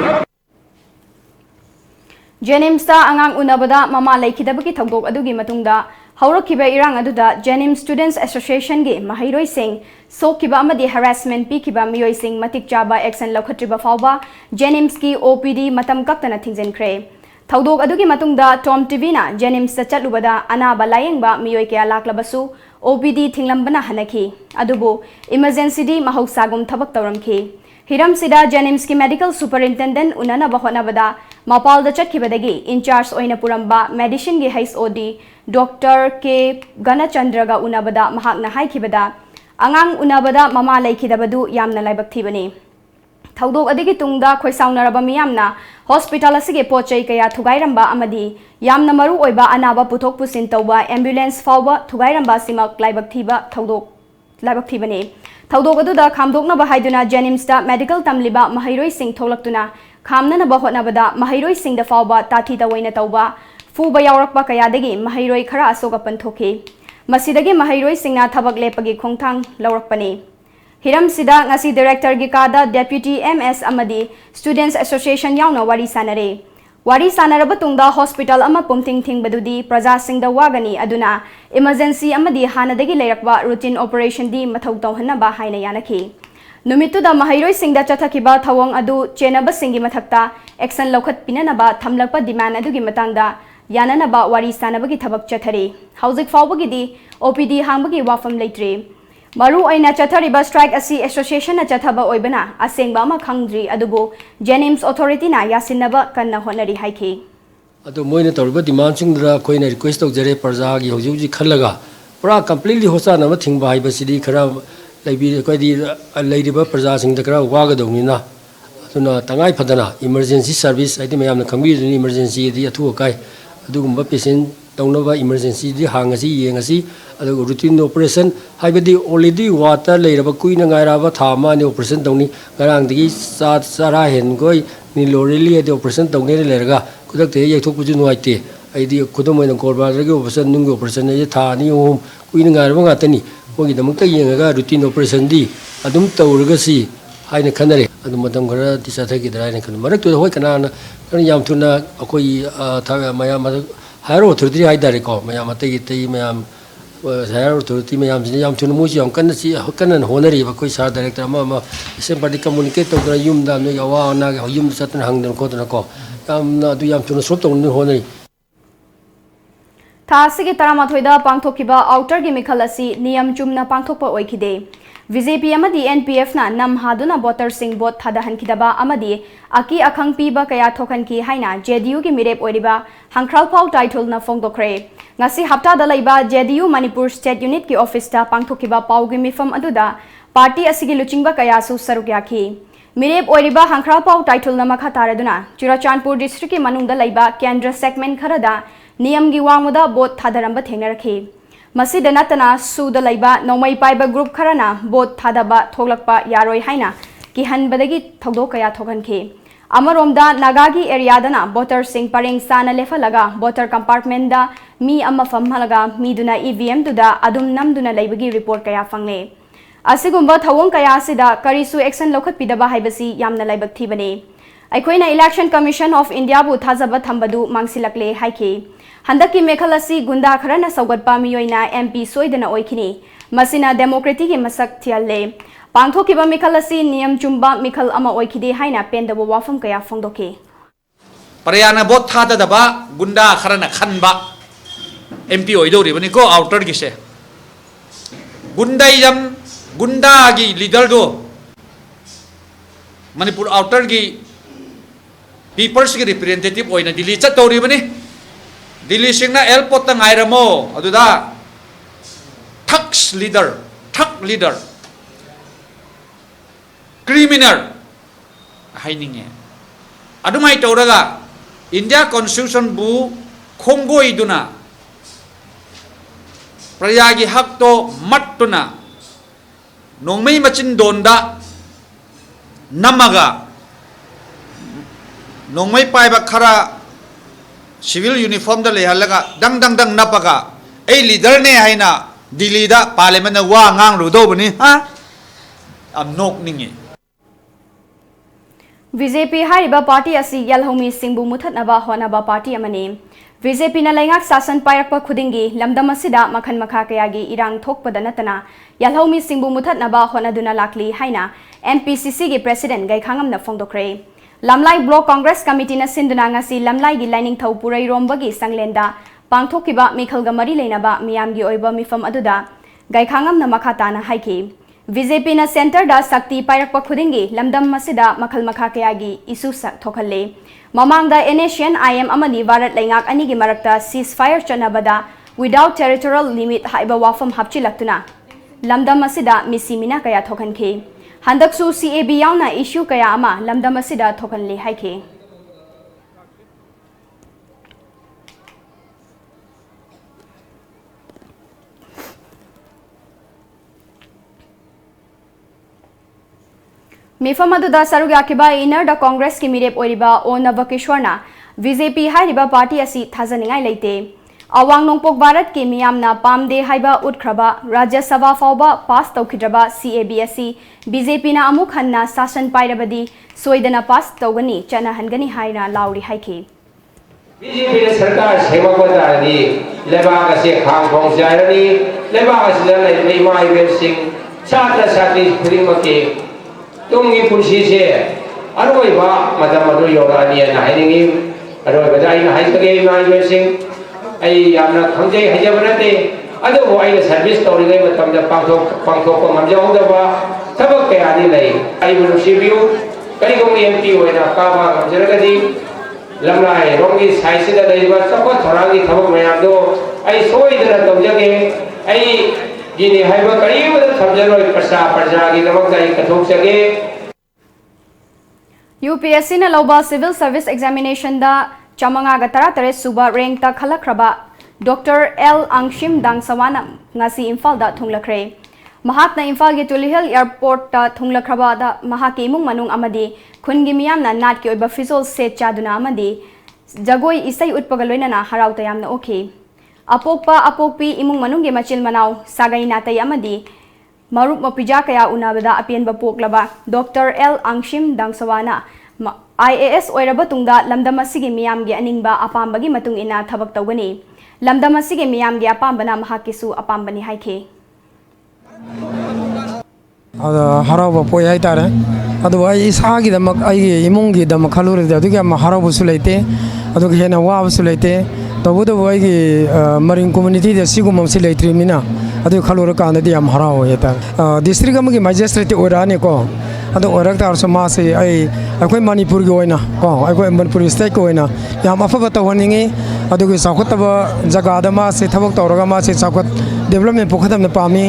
ꯖꯦꯅꯤꯝꯁꯇ ꯑꯉꯥꯡ ꯎꯅꯕꯗ ꯃꯃꯥ ꯂꯩꯈꯤꯗꯕꯒꯤ ꯊꯧꯗꯣꯛ ꯑꯗꯨꯒꯤ ꯃꯇꯨꯡꯗ ꯍꯧꯔꯛꯈꯤꯕ ꯏꯔꯥꯡ ꯑꯗꯨꯗ ꯖꯦꯅꯤꯝꯁ ꯁ꯭ꯇꯨꯗꯦꯟꯠꯁ ꯑꯦꯁꯣꯁꯤꯌꯦꯁꯟꯒꯤ ꯃꯍꯩꯔꯣꯏꯁꯤꯡ ꯁꯣꯛꯈꯤꯕ ꯑꯃꯗꯤ ꯍꯔꯥꯁꯃꯦꯟꯠ ꯄꯤꯈꯤꯕ ꯃꯤꯑꯣꯏꯁꯤꯡ ꯃꯇꯤꯛ ꯆꯥꯕ ꯑꯦꯛꯁꯟ ꯂꯧꯈꯠꯇ꯭ꯔꯤꯕ ꯐꯥꯎꯕ ꯖꯦꯅꯤꯝꯁꯀꯤ OPD ꯃꯇꯝ ꯀꯛꯇꯅ ꯊꯤꯡꯖꯤꯟꯈ꯭ꯔꯦ ꯊꯧꯗꯣꯛ ꯑꯗꯨꯒꯤ ꯃꯇꯨꯡꯗ ꯇꯣꯝ ꯇꯤꯚꯤꯅ ꯖꯦꯅꯤꯝꯁꯇ ꯆꯠꯂꯨꯕꯗ ꯑꯅꯥꯕ ꯂꯥꯌꯦꯡꯕ ꯃꯤꯑꯣꯏ ꯀꯌꯥ ꯂꯥꯛꯂꯕꯁꯨ OPD ꯊꯤꯡꯂꯝꯕꯅ ꯍꯟꯅꯈꯤ ꯑꯗꯨꯕꯨ ꯏꯃꯔꯖꯦꯟꯁꯤꯗꯤ ꯃꯍꯧꯁꯥꯒꯨꯝ ꯊꯕꯛ ꯇꯧꯔꯝꯈꯤ ꯍꯤꯔꯝꯁꯤꯗ ꯖꯦꯅꯤꯝꯁꯀꯤ ꯃꯦꯗꯤꯀꯦꯜ ꯁꯨꯄꯔꯤꯟꯇꯦꯟꯗꯦꯟꯠ ꯎꯅꯅꯕ ꯍꯣꯠꯅꯕꯗ ꯃꯄꯥꯜꯗ ꯆꯠꯈꯤꯕꯗꯒꯤ ꯏꯟꯆꯥꯔꯖ ꯑꯣꯏꯅ ꯄꯨꯔꯝꯕ ꯃꯦꯗꯤꯁꯤꯟꯒꯤ HOD ꯗꯣꯛꯇꯔ ꯀꯦ ꯒꯅꯆꯟꯗ꯭ꯔꯒ ꯎꯅꯕꯗ ꯃꯍꯥꯛꯅ ꯍꯥꯏꯈꯤꯕꯗ ꯑꯉꯥꯡ ꯎꯅꯕꯗ ꯃꯃꯥ ꯂꯩꯈꯤꯗꯕꯗꯨ ꯌꯥꯝꯅ ꯂꯥꯏꯕꯛ ꯊꯤꯕꯅꯤ ꯊꯧꯗꯣꯛ ꯑꯗꯨꯒꯤ ꯇꯨꯡꯗ ꯈꯣꯏꯁꯥꯎꯅꯔꯕ ꯃꯤꯌꯥꯝꯅ ꯍꯣꯁꯄꯤꯇꯥꯜ ꯑꯁꯤꯒꯤ ꯄꯣꯠꯆꯩ ꯀꯌꯥ ꯊꯨꯒꯥꯏꯔꯝꯕ ꯑꯃꯗꯤ ꯌꯥꯝꯅ ꯃꯔꯨ ꯑꯣꯏꯕ ꯑꯅꯥꯕ ꯄꯨꯊꯣꯛ ꯄꯨꯁꯤꯟ ꯇꯧꯕ ꯑꯦꯝꯕꯨꯂꯦꯟꯁ ꯐꯥꯎꯕ ꯊꯨꯒꯥꯏꯔꯝꯕ ꯑꯁꯤꯃꯛ ꯂꯥꯏꯕꯛ ꯊꯤꯕꯅꯤ ꯊꯧꯗꯣꯛ ꯑꯗꯨꯗ ꯈꯥꯝꯗꯣꯛꯅꯕ ꯍꯥꯏꯗꯨꯅ ꯖꯦꯅꯤꯝꯁꯇ ꯃꯦꯗꯤꯀꯦꯜ ꯇꯝꯂꯤꯕ ꯃꯍꯩꯔꯣꯏꯁꯤꯡ ꯊꯣꯛꯂꯛꯇꯨꯅ ꯈꯥꯝꯅꯅꯕ ꯍꯣꯠꯅꯕꯗ ꯃꯍꯩꯔꯣꯏꯁꯤꯡꯗ ꯐꯥꯎꯕ ꯇꯥꯊꯤ ꯇꯑꯣꯏꯅ ꯇꯧꯕ ꯐꯨꯕ ꯌꯥꯎꯔꯛꯄ ꯀꯌꯥꯗꯒꯤ ꯃꯍꯩꯔꯣꯏ ꯈꯔ ꯑꯁꯣꯛ ꯑꯄꯟ ꯊꯣꯛꯈꯤ ꯃꯁꯤꯗꯒꯤ ꯃꯍꯩꯔꯣꯏꯁꯤꯡꯅ ꯊꯕꯛ ꯂꯦꯞꯄꯒꯤ ꯈꯣꯡꯊꯥꯡ ꯂꯧꯔꯛꯄꯅꯤ ꯍꯤꯔꯝꯁꯤꯗ ꯉꯁꯤ ꯗꯤꯔꯦꯛꯇꯔꯒꯤ ꯀꯥꯗ ꯗꯦꯄ꯭ꯌꯨꯇꯤ MS ꯑꯃꯗꯤ ꯁ꯭ꯇꯨꯗꯦꯟꯠꯁ ꯑꯦꯁꯣꯁꯤꯌꯦꯁꯟ ꯌꯥꯎꯅ ꯋꯥꯔꯤ ꯁꯥꯅꯔꯦ ꯋꯥꯔꯤ ꯁꯥꯅꯔꯕ ꯇꯨꯡꯗ ꯍꯣꯁꯄꯤꯇꯥꯜ ꯑꯃ ꯄꯨꯝꯊꯤꯡ ꯊꯤꯡꯕꯗꯨꯗꯤ ꯄ꯭ꯔꯖꯥꯁꯤꯡꯗ ꯋꯥꯒꯅꯤ ꯑꯗꯨꯅ ꯏꯃꯔꯖꯦꯟꯁꯤ ꯑꯃꯗꯤ ꯍꯥꯟꯅꯗꯒꯤ ꯂꯩꯔꯛꯄ ꯔꯨꯇꯤꯟ ꯑꯣꯄꯔꯦꯁꯟꯗꯤ ꯃꯊꯧ ꯇꯧꯍꯟꯅꯕ ꯍꯥꯏꯅ ꯌꯥꯅꯈꯤ नुमितुदा महैरोइसिंगदा चथखिबा थवंग अदु चेनबसिंगी मथक्ता एक्शन लौखत्पिननबा थमलकपा डिमांड अदुगी मतंगदा याननबा वारी सानबगी थबक चथरे हौजिक फावबगिदी OPD हांबगी वाफम लेत्रे मरु ओइना चथरिबा स्ट्राइक असि एसोसिएशन चथबा ओइबना असेंगबा अमा खंगद्री अदुबो जेनिम्स अथॉरिटी ना यासिनबा कन्ना होनरी हाइखि अदु मोइना तौरबा डिमांडसिंगदा कोइना रिक्वेस्ट तौजरे प्रजागी हौजिक खल्लगा पुरा कंप्लीटली होसानबा थिंगबा हाइबसिदी खरा लेबा प्रजासिंगदा खरा वागदौनिना अदुना तंगाई फदना इमरजेंसी सर्विस आइदि मयामना खंगबिदुनि इमरजेंसी दि अथु अकाई अदुगुम्बा पेशेंट तौनबा इमरजेंसी दि हांगसी येंगसी अदुगु रूटीन ऑपरेशन हाइबदि ऑलरेडी वाटर लेरबा कुइना गायराबा थामा ने ऑपरेशन तौनी गरांगदि चारा हेनगोय निलोरेली अदि ऑपरेशन तौने लेरगा खुदकते येथोकपुजु नुवाइते आइदि खुदमोइना गोरबादरगे ऑपरेशन नुंगो ऑपरेशन ये थानी ओम कुइना गायराबा गातनी मोगी दमकता येंगा रूटीन ऑपरेशन दी अदुम तौरगसी हाइना खनरे अदुम मतम खरा दिसाथगी दराइना खन मरक तो होय कनाना याम थुना अखोई मयाम हायर ऑथोरिटी हाइदारे को मयाम अतगी तई मयाम हायर ऑथोरिटी मयाम जिने याम थुना मुजी याम कन्न होनरी बखोई सार डायरेक्टर अमा सेम पार्टी कम्युनिकेट तौदरा युमदा नो यावा ना युम सतन हंगदन खोदना को याम थुना सोप तौन होनरी थासिगे तरामाथोइदा पांथोकिबा आउटर गी मिखल असि नियम चुमना पांथोकपा ओइखिदे बीजेपी अमदी NPF ना नम हादुना वोटर सिंह बोट थादहनखिदबा अमदी अकी अखंग पीबा कया थोखनखि हाइना JDU की मिरेप ओइरिबा हंख्रालफाउ टाइटल ना फोंगदोखरे ngasi haptada laiba JDU Manipur State Unit की ऑफिस ता पांथोकिबा पाउगी मिफम अदुदा पार्टी असिगी लुचिंगबा कया सु सरुक याखि मिरेप ओइरिबा हंख्रालफाउ टाइटल ना मखा तारदुना चुराचांदपुर डिस्ट्रिक्ट की मनुंगदा लैबा केंद्र सेगमेंट खरदा नियम की वांगदा बोट थादरंबा थेंगनरखि मसिदा नतना सुदा लैबा नौमै पाइबा ग्रुप खरना बोट थादबा थोलकपा यारोय हाइना किहनबदगी थौदो कया थोगनखि अमरोमदा नागागी एरियादना वोटर सिंह परेंग साना लेफलगा वोटर कंपार्टमेंट दा मी अमा फमहलगा मीदुना EVM दुदा अदुम नमदुना लैबगी रिपोर्ट कया फंगने असिगुम्बा थवंग कया सिदा करिसु एक्शन लौखत्पिदबा हाइबसी यामना लाइबक थिबने अखोइना इलेक्शन कमीशन ऑफ इंडिया बु थाजबा थंबदु मांगसिलकले हाइखि हंदकी मेखल असि गुंडा खरना सौगतपा मियोइना MP सोइदना ओइखिनि मसिना डेमोक्रेटिक मसक थियल्ले पांथोकिबा मिखल असि नियम चुम्बा मिखल अमा ओइखिदे हाइना पेंदबो वाफम कया फोंदोके पर्याना बोट थादबा गुंडा खरना खनबा MP ओइदोरिबनि को आउटर गिसे गुंडाइजम गुंडा की लीडर दो मणिपुर आउटर की पीपल्स की रिप्रेजेंटेटिव ओइना दिल्ली चतौरिबनि दिल्ली सिंगना airport ngairamo aduda thugs leader criminal haininge adumai tawraga India constitution bu khongoi duna prayagi hak to mattuna nongmei machin donda namaga nongmei paiba khara civil uniform da lehalga dang napaga ei leader ne haina Delhi da parliament na wa ngang ru do bani ha नोकनिंगे BJP हारिबा party असी यलहोमी सिंबु मुथतनबा होनबा party अमने BJP ना लेंगाक शासन पायरकपा खुदिंगी लमदम असिदा मखन मखा कयागी इरांग थोकपदा नतना यलहोमी सिंबु मुथतनबा होनदुना लाकली हाइना MPCC गी प्रेसिडेंट गैखांगमना फोंदोखरे लमलाई ब्लॉक कांग्रेस कमिटी ना सिंदुना ngasi लमलाई गी लाइनिंग थौ पुरै रोमबगी संगलेंदा पांगथोकिबा मिखलगा मरी लेनबा मियामगी ओइबा मिफम अदुदा गैखांगमना मखा ताना हाइकी बीजेपी ना सेंटर दा शक्ति पायरकपा खुदिंगी लमदम मसिदा मखल मखा कयागी इशू थोखले ममांगदा एनेशियन आईएम अमनी भारत लेंगाक अनिगी मरक्ता सीज फायर चनबदा विदाउट टेरिटोरियल लिमिट हाइबा वाफम हापचिलक्तुना लमदम मसिदा मिसिमिना कया थोखनखे हंदकसु सीएबी यावना इशू कया अमा लमदम मसिदा थोखनले हाइखे मिफम अदुदा सरुग याकिबा इनर द कांग्रेस की मिरेप ओरिबा ओ नवकिशोरना बीजेपी हाइरिबा पार्टी असी थाजनिंगाई लेते अवांग नोंपोक भारत के मियामना पामदे हाइबा उठख्रबा राज्य सभा फाउबा पास तौखिद्रबा सीएबी असी बीजेपी ना अमुक हन्ना शासन पाइरबदी सोइदना पास तौगनी चनहनगनी हाइना लाउरी हाइखे बीजेपी ने सरकार सेमकबदारदी लेबाग असे खांगफोंग जारनी लेबाग असिदा लेबे माइबेल सिंह छात्र छात्री खुदिमके तुमगी पुंसी से अरोइबा मतम अदु योरानी ना हाइनिंगी अरोइबदा आइना हाइतगे माइबेल सिंह आई यामना खंजे हजबनते अदु आइना सर्विस तौरिगे मतमदा पांगथोक नमजौदबा थबक कयानी लई आई बुनुसिबियु करिगोंगी एमपी होइना काबा गमजरगदी लमलाई रोंगी साइसिदा लेबा चपत थरांगी थबक मयामदो आई सोइदना तौजगे आई जिने हाइबा करीबदा थमजरोय प्रजागी नमकदा आई कथोकसगे यूपीएससी ना लौबा सिविल सर्विस एग्जामिनेशन दा चमंगा तरा तरे सुबा रैंक ता खलख्रबा डॉक्टर एल अंशिम दांगसवाना ngasi इम्फाल दा थुंगलख्रे महाकना इम्फाल गे तुलिहिल एयरपोर्ट ता थुंगलख्रबा दा महाके इमुंग मनुंग अमदी खुनगी मियामना नाट के ओइबा फिजोल सेट चादुना अमदी जगोई इसै उत्पगा लोइनना हराउ तयामना ओखे अपोकपा अपोकपी इमुंग मनुंगे मचिल मनाव सागै नातै अमदी मरुप मपिजा कया उनाबदा अपेनबा पोकलबा डॉक्टर एल अंशिम दांगसवाना IAS ओइरबा तुंगदा लमदम असिगे मियामगे अनिंगबा अपामबगी मतुंग इना थबक तौगनी लमदम असिगे मियामगे अपामबना महाकेसु अपामबनी हाइखे हराब पोई हाइतारे अदु आई इसागिदमक आई इमुंगिदमक खलुरदे अदुगे हराबसु लेते अदुगे हेना वाबसु लेते तबुदो आई मरिंग कम्युनिटी दे सिगुममसि लेत्रिमिना अदु खलुर कानदि याम हराव हेता डिस्ट्रिक्ट अमगी मजिस्ट्रेट ओराने को अदु ओरक तारसु मासे आई अखोय मणिपुर गे ओइना को अखोय मणिपुर स्टेट को ओइना याम अफबा तवनिंगी अदुगे साखतबा जगादा मासे थबक तौरगा मासे साखत डेवलपमेंट पोखदमने पामी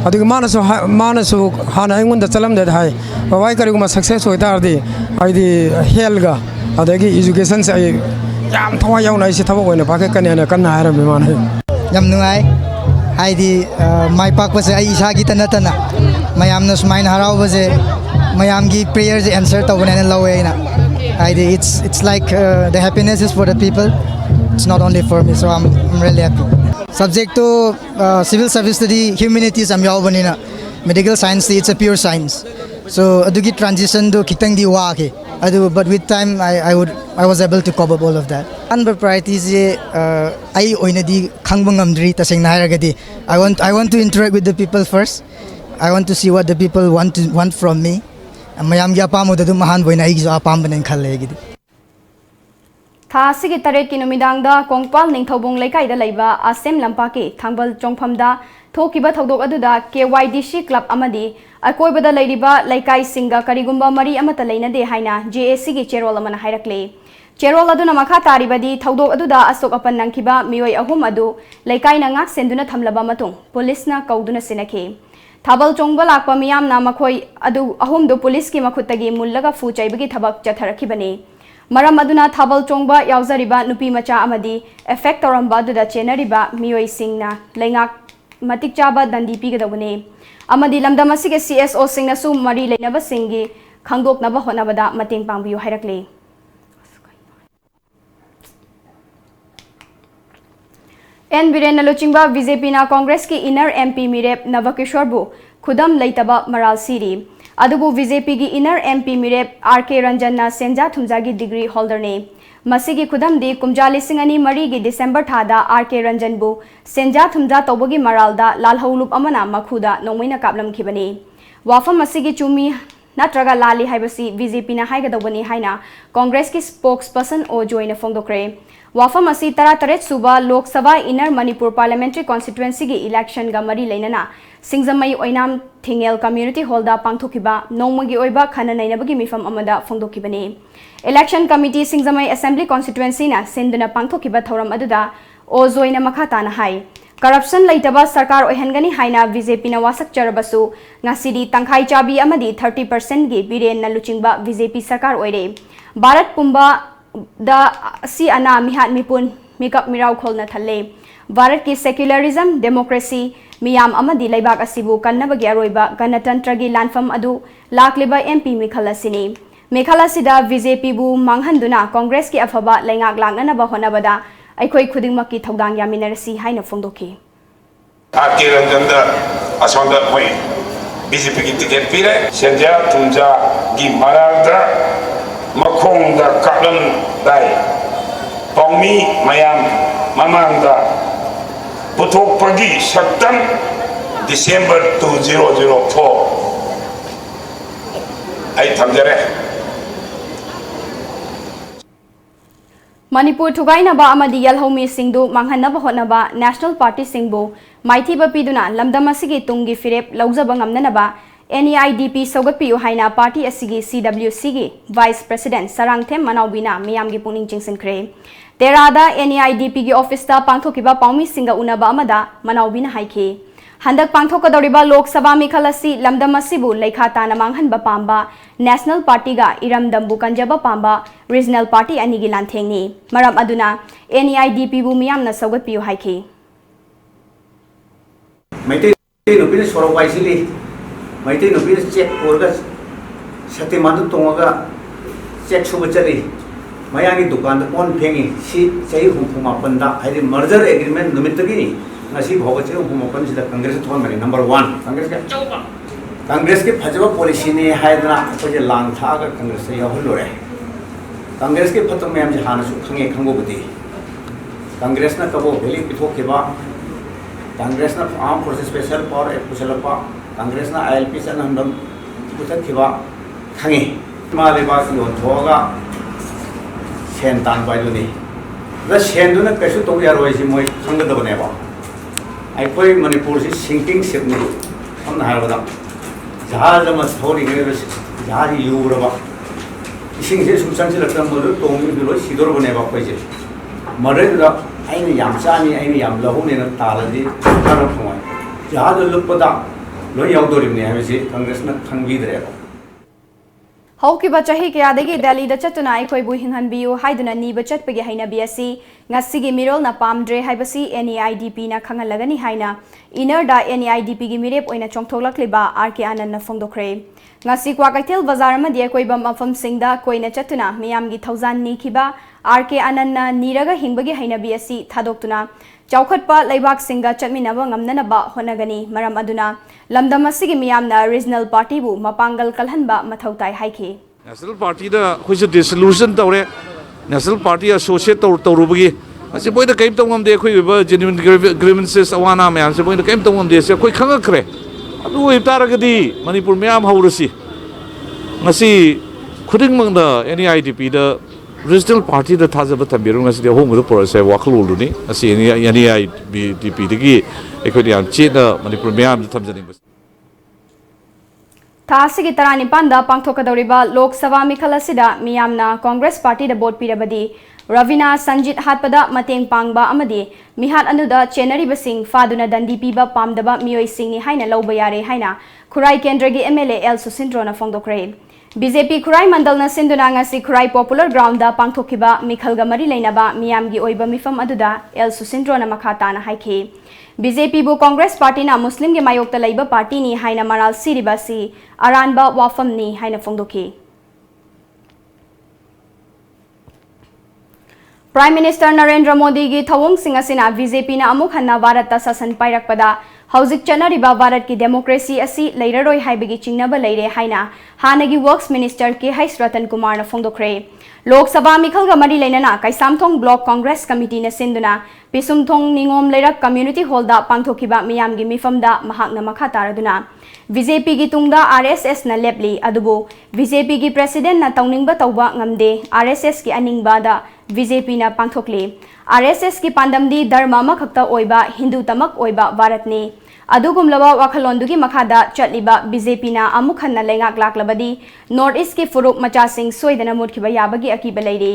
अदुगे मानसु हाना आइंगोंदा चलमदे हाय बाबाई करिगुमा सक्सेस होइतारदि आइदि हेल्गा अदगी एजुकेशन से याम थवा यावनाय से थबक ओइना पाके कनेना कन्ना हारमे माने याम नुंगाय हाइदि माइ पाकबसे आई इसागी तनतना मयामना सुमाइन हरावबसे मयामगी प्रेयर जे आंसर तवनेना लवेना हाइदि it's like the happiness is for the people it's not only for me so I am really happy subject तो सिविल सर्विस दी humanities am yawbanina medical science it's a pure science so adugi transition do kitang di wa ke adu but with time I was able to cope up all of that and priorities je ai oina di khangbang amdri taseng na haragadi I want to interact with the people first I want to see what the people want from me mayam gi apam odu mahan boina ai jo apam banen khalle gidi थासिगे तरेट की नुमिदांगदा कोंगपाल निंगथौबोंग लेकाइदा लैबा आसेम लंपाके थांगबल चोंगफमदा थोकिबा थौदोक अदुदा KYDC club अमदी अकोइबदा लैरिबा लैकाइ सिंगा करिगुंबा मरी अमता लैनदे हाइना JAC गी चेरोल अमना हाइरकले चेरोल अदुना मखा तारिबदी थौदोक अदुदा असोक अपन नंखिबा मियोय अहुम अदु लैकाइना ngak सेंदुना थमलबा मतुंग पुलिसना कौदुना सिनखे थाबल चोंगबा लाकपा मियामना मखोय अदु अहुम दो police की मखुतगी मुल्लगा फु चैबगी थबक चथरखिबने मरम अदुना थाबल चोंगबा यावजरिबा नुपी मचा अमदी एफेक्ट तौरंबा अदुदा चेनरिबा मियोय सिंगना लैंगाक मतिक चाबा दंडी पीगदबने अमदी लमदम असिगे CSO सिंगनसु मरी लेनबा सिंगी खंगदोकनबा होनबदा मतेंग पांगबियो हाइरकले एन बीरेन लुचिंबा बीजेपी ना कांग्रेस की इनर MP मिरेप नवकिशोरबु खुदम लैतबा मराल सीरी अदुबु बीजेपी की इनर एमपी मिरेप आरके रंजन सेंजा थुमजा की डिग्री होल्डर ने मसीगी खुदमदी कुमजा लिसिंग अनि मरी की दिसंबर थादा आरके रंजन बु सेंजा थुमजा तौबगी मरालदा लालहौलुप अमना मखुदा नोंमैना कापलमखिबनी वाफम मसीगी चुमी नत्रगा लाली हाइबसी बीजेपी ना हाइगदबनी हाइना कांग्रेस की स्पोक्स पर्सन ओ जोइना फोंदोक्रे वाफम असी 33 सुबा Lok Sabha inner Manipur parliamentary constituency की इलेक्शन गा मरी लेना सिंगजमई ओइनाम थिंगेल कम्युनिटी हॉल दा पांगथोखिबा नोंमगी ओइबा खना नैनबगी मिफम अमदा फोंदोखिबनी इलेक्शन कमिटी सिंगजमई असेंबली कॉन्स्टिट्युएंसी ना सिंदुना पांगथोखिबा थौरम अदुदा ओ जोइना मखाताना हाई करप्शन लेटबा सरकार ओहनगनी हाइना बीजेपी ना वासक चरबसु ngасidi tangkhai chabi amadi 30% gi biren na luchingba BJP सरकार ओइरे भारत पुंबा दा सी अना मिहात मिपुन मिकअप मिराव खोलना थल्ले भारत की सेक्युलरिज्म डेमोक्रेसी मियाम अमदी लेबाक असिबु कन्नबगी अरोइबा गणतंत्र की लानफम अदु लाकलिबा एमपी मिखलसिनी मेखलसिदा बीजेपी बु मांगहंदुना कांग्रेस की अफबा लेंगाक लांगनबा होनबदा अखोई खुदिंगमकी थौदांग यामिनरसी हाइना फोंदोखी आरके रंजन दा असोंदा होई बीजेपी की टिकट पीरे सेंजा थुंजा की मरादा मखोंदा कालम दाई पौमी मयाम ममांदा पुथोकपगी सक्तम दिसंबर 2004 आई थमजरे मणिपुर थुगाइनबा अमदी यलहौमी सिंधु मांगहनबा होनबा national party सिंबु माइथीबा पीदुना लमदम असिगी Tungi फिरेप लौजबा ngamnanaba NEIDP सौगतपियु हाइना party असिगी CWC गी वाइस प्रेसिडेंट सरांगथेम मनाउबिना मियामगी पुनिंग चिंगसिनख्रे तेरादा NEIDP गी ऑफिसता पांगथोकिबा पाउमी सिंगा उनबा अमदा मनाउबिना हाइखे हंदक पांगथोकदौरिबा लोकसभा मिखल असि लमदम असिबु लेखा ताना मांगहनबा पांबा नेशनल पार्टी गा इरमदमबु कंजबा पांबा रीजनल पार्टी अनिगी लांथेंगनी मरम अदुना NEIDP बु मियामना सौगतपियु हाइखे मैते नुपीने सोरो पाइसिली मैते नुपीने चेक कोरगा सत्यमादु तोंगा चेक सुबा चली मयांगी दुकान ओन फेंगी सी सही हुकुमा पंदा हाइदे मर्जर एग्रीमेंट नुमितगी ngasi bhawa che hukumapan sida Congress थोन मने नंबर 1 कांग्रेस के फजबा पॉलिसी ने हाइदना अखोजे लांग थागा कांग्रेस से यहलोरे कांग्रेस के फतम मैम जे हानसु खंगे खंगोबदी कांग्रेस ना कबो भेली पिथोकेबा कांग्रेस ना arm forces special power act पुसलपा कांग्रेस ना ILP सन हंदम पुथखिबा खंगे मालेबा योन थोगा सेन तान बाइदुनी द सेन दुना कैसु तो यारोइसि मोय खंगदबनेबा अखोई मणिपुर से सिंकिंग शिप ने हम हारबदा जहाज में थोड़ी गए जहाज यूरबा इसिंग से सुसान से लगता मदु तोंग बिलो सिदोर बनेबा कोइजे मरेदा आइने याम चानी आइने याम लहुने न तालदी तार फुमाय जहाज लुपदा लो यावदोरिमने हाबेसे कांग्रेस न खंगीदरेबा हौकिबा चाही कयादगी दिल्ली दा चतुना अखोइबु हिंहनबियु हाइदुना नीबा चटपगी हाइनाबी असि ngасigi mirol na pamdre haibasi NEIDP na khangalagani haina inner da NEIDP gi mirep oina chongthoklakliba RK Anand na phongdokre ngasi kwa kaithel bazar ma dia koiba mafam singda koina chatuna miyam gi thousand ni khiba RK Anand na niraga hingbagi hainabi asi thadoktuna chawkhatpa laibak singa chatminaba ngamnana ba honagani maram aduna lamdam asigi miyam na regional party bu mapangal kalhanba mathautai haike national party da khoi dissolution tawre national party associate tawrubugi asi boy da kaim tawngam de khoi ba genuine grievances awana mayam se boy da kaim tawngam de se khoi khangakre adu itaragadi manipur mayam haurasi ngasi khuding mangda NEIDP da regional party da thajaba thambiru ngasi de hong do porase wakhlu ni asi NEIDP digi ekhoi yam che da manipur mayam thamjani थासिगी तरानिपान दा पांगथोकदौरिबा Lok Sabha मिखल असिदा मियामना Congress party दा board पिरबदी Ravina Sanjit हातपदा मतेंग पांगबा अमदी मिहात अनुदा चेनरिबा Singh फादुना दंडी पीबा पामदबा मियोय सिंह नि हाइना लौबा यारे हाइना खुराई केंद्र गी MLA L सुसिंद्रोना फोंदोक्रे BJP खुराई मंडल न सिंधुना ngasi खुराई popular ground दा पांगथोकिबा मिखलगा मरी लेनाबा मियामगी ओइबा मिफम अदुदा एल सुसिंद्रोना मखाताना हाइखे बीजेपी बु कांग्रेस पार्टी ना मुस्लिम के मायोक्ता लैबा पार्टी नि हाइना मराल सिरिबासी अरानबा वाफम नि हाइना फोंदोके प्राइम मिनिस्टर नरेंद्र मोदी की थवोंग सिंह असिना बीजेपी ना अमुक हन्ना भारत शासन पाइरकपदा हौजिक चनरिबा भारत की डेमोक्रेसी असी लेररोय हाइबगी चिंगनबा लेरे हाइना हानगी वर्क्स मिनिस्टर के हैस रतन कुमार न फोंदोखरे लोकसभा मिखलगा मरी लेना कैसामथोंग ब्लॉक कांग्रेस कमिटी न सिंदुना पिसुमथोंग निंगोम लेरक कम्युनिटी हॉलदा पांथोखिबा मियामगी मिफमदा महाकना मखा तारदुना बीजेपी की तुंगदा आरएसएस न लेपली अदुबो बीजेपी की प्रेसिडेंट न तौनिंगबा तौबा ngamde आरएसएस की अनिंगबादा बीजेपी न पांथोखले आरएसएस की पांडमदी धर्म अमखक्ता ओइबा हिंदू तमक ओइबा भारतने अदुगुमलबा वाखलोंदुगी मखादा चटलिबा बीजेपी ना अमुखन्ना लेंगाक लाक्लबदी नॉर्थ ईस्ट की फुरुक मचासिंग सोइदना मुटखिबा याबगी अकीबा लेरे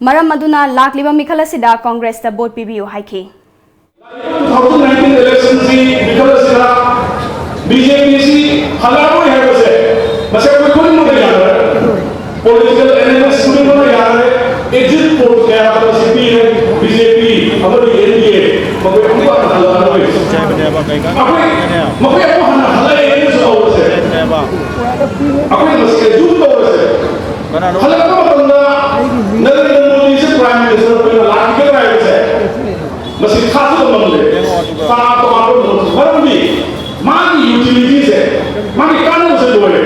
मरम मदुना लाक्लिबा मिखल असिदा कांग्रेस ता वोट पिबियो हाइखे 2019 इलेक्शन सी मिखल असिदा बीजेपी सी हलारोय है बसे कोई कोई मुदे यार पॉलिटिकल एनालिस्ट कोई मुदे यार एग्जिट पोल के आप सीपी है बीजेपी हमारी एनडीए मगर उनका हलारोय मगर वो हलाए ये जो से अपने स्केड्यूल तो से हलाका बंदा नरेंद्र मोदी से प्राइम मिनिस्टर पे लाख के रहे से बस खास तो बंदे साफ तो आपको मरम्बी मानी यूटिलिटी से मानी कानून से दोए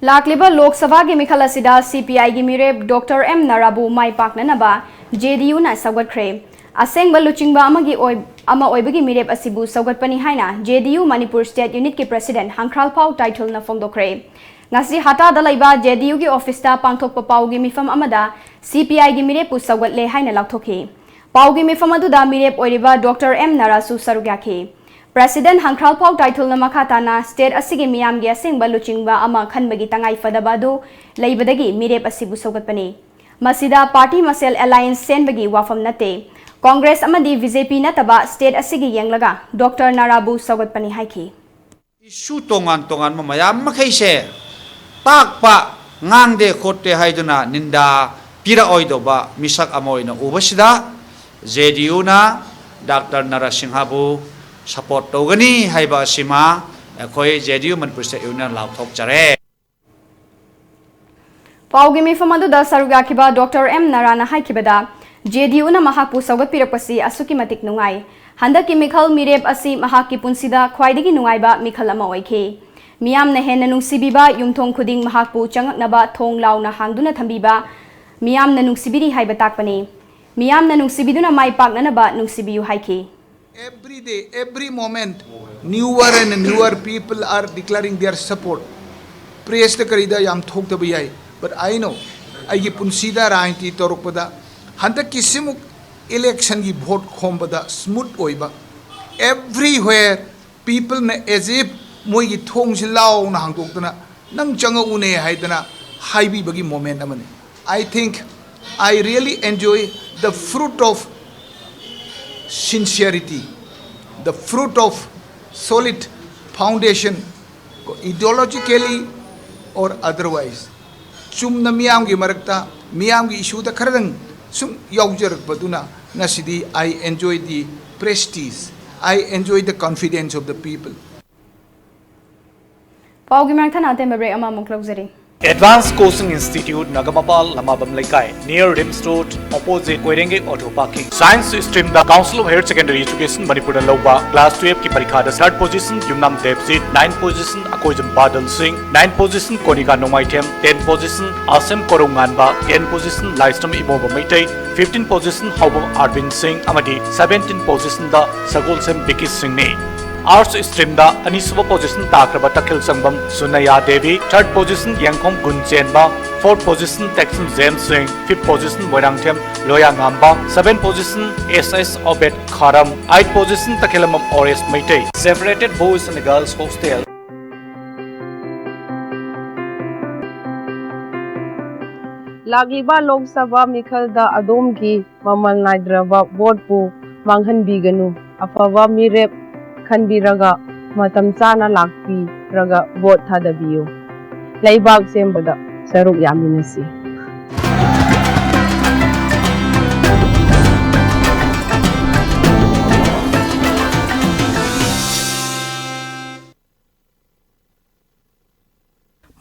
लाक्लिबा लोकसभा की मिखल असिदा सीपीआई की मिरेब डॉक्टर एम नाराबू माई पाकननबा जेडीयू ना सवगटख्रे असेंग लुचिंगबा ओइबगी मिरेब असिबु सवगटपनी हाइना जेडीयू मणिपुर स्टेट यूनिट की प्रेसिडेंट हंख्रालपाउ टाइटल न फोंदोखरे ngasi hata da laiba JDU gi office ta pangthokpa paugi mifam amada CPI gi mire pu sawgatle haina lakthoki paugi mifam adu da mire oiriba Dr M Narasu sarugyakhe President Hangkhralpau title na makhata na state asigi miyam gi asengba luchingba ama khanbagi tangai fadaba du laibadagi mire asibu sawgatpani masida party masel alliance senbagi wafam nate Congress amadi BJP nataba state asigi yenglaga Dr Narabu sawgatpani haiki issue tongan mayam makhaise takpa ngangde khotte haiduna ninda pira oidoba misak amoina ubasida JDU na Dr Narasinghabu support togani haiba sima ekhoi JDU Manipur State Union lauthok chare paugi mifamadu da sarugakhiba Dr M Narana haikibada JDU na mahakpu sawgat pirakpasi asuki matik nungai handaki mikhal mirep asi mahaki punsida khwaidagi nungaiba mikhal ama oikhe मियाम ने हेन नुंसिबिबा युमथोंग खुदिंग महाकपु चंगनबा थोंग लाउना हांगदुना थंबिबा मियाम ने नुंसिबिरी हाइबा ताकपने मियाम ने नुंसिबिदुना माइ पाकननबा नुंसिबियु हाइखे every day every moment newer and newer people are declaring their support praise the karida yam thok da bayai but I know ai gi punsida rainti torokpada handa kisimuk election gi vote khombada smooth oiba everywhere people ne as if मोई थोंग से लाओ ना हांगदोक्तना नंग चंगा उने हाइदना हाइबी बगी moment अमने I think I really enjoy the fruit of sincerity, the fruit of solid foundation ideologically or otherwise chumna miyam gi marakta miyam gi issue da kharadang sum yaujarak baduna ngasidi I enjoy the prestige, I enjoy the confidence of the people. paugi mangthana tembe break ama muklaugjari Advanced Coaching Institute Nagamapal Lamabam Laikai near Rims Road opposite Koirenge Auto Parking. Science stream the Council of Higher Secondary Education Manipur Loba class 12 की परीक्षा the 3rd position Yumnam Devsit 9th position Akoijam Badal Singh 9th position Konika Nomaitem 10th position Asem Koronganba 10th position Laistam Imoba Maitai 15th position Haubam Arvind Singh Amadi 17th position the Sagolsem Biki Singh ne Arts stream da Aniswa position Takraba Takil Sangbam Sunaya Devi 3rd position Yangkhom Gunchenba 4th position Texan James Singh 5th position Moirangthem Loya Ngamba 7th position SS Obed Kharam 8th position Takilamam Ores Maitai separated boys and girls hostel Lagliba Lok Sabha Mikhal da Adom ki Mamal Naidrava vote pu Manghan Biganu Afava Mirep Khanbiraga matam chana lakpi raga vote thadabiyo laibak sembada saruk yaminasi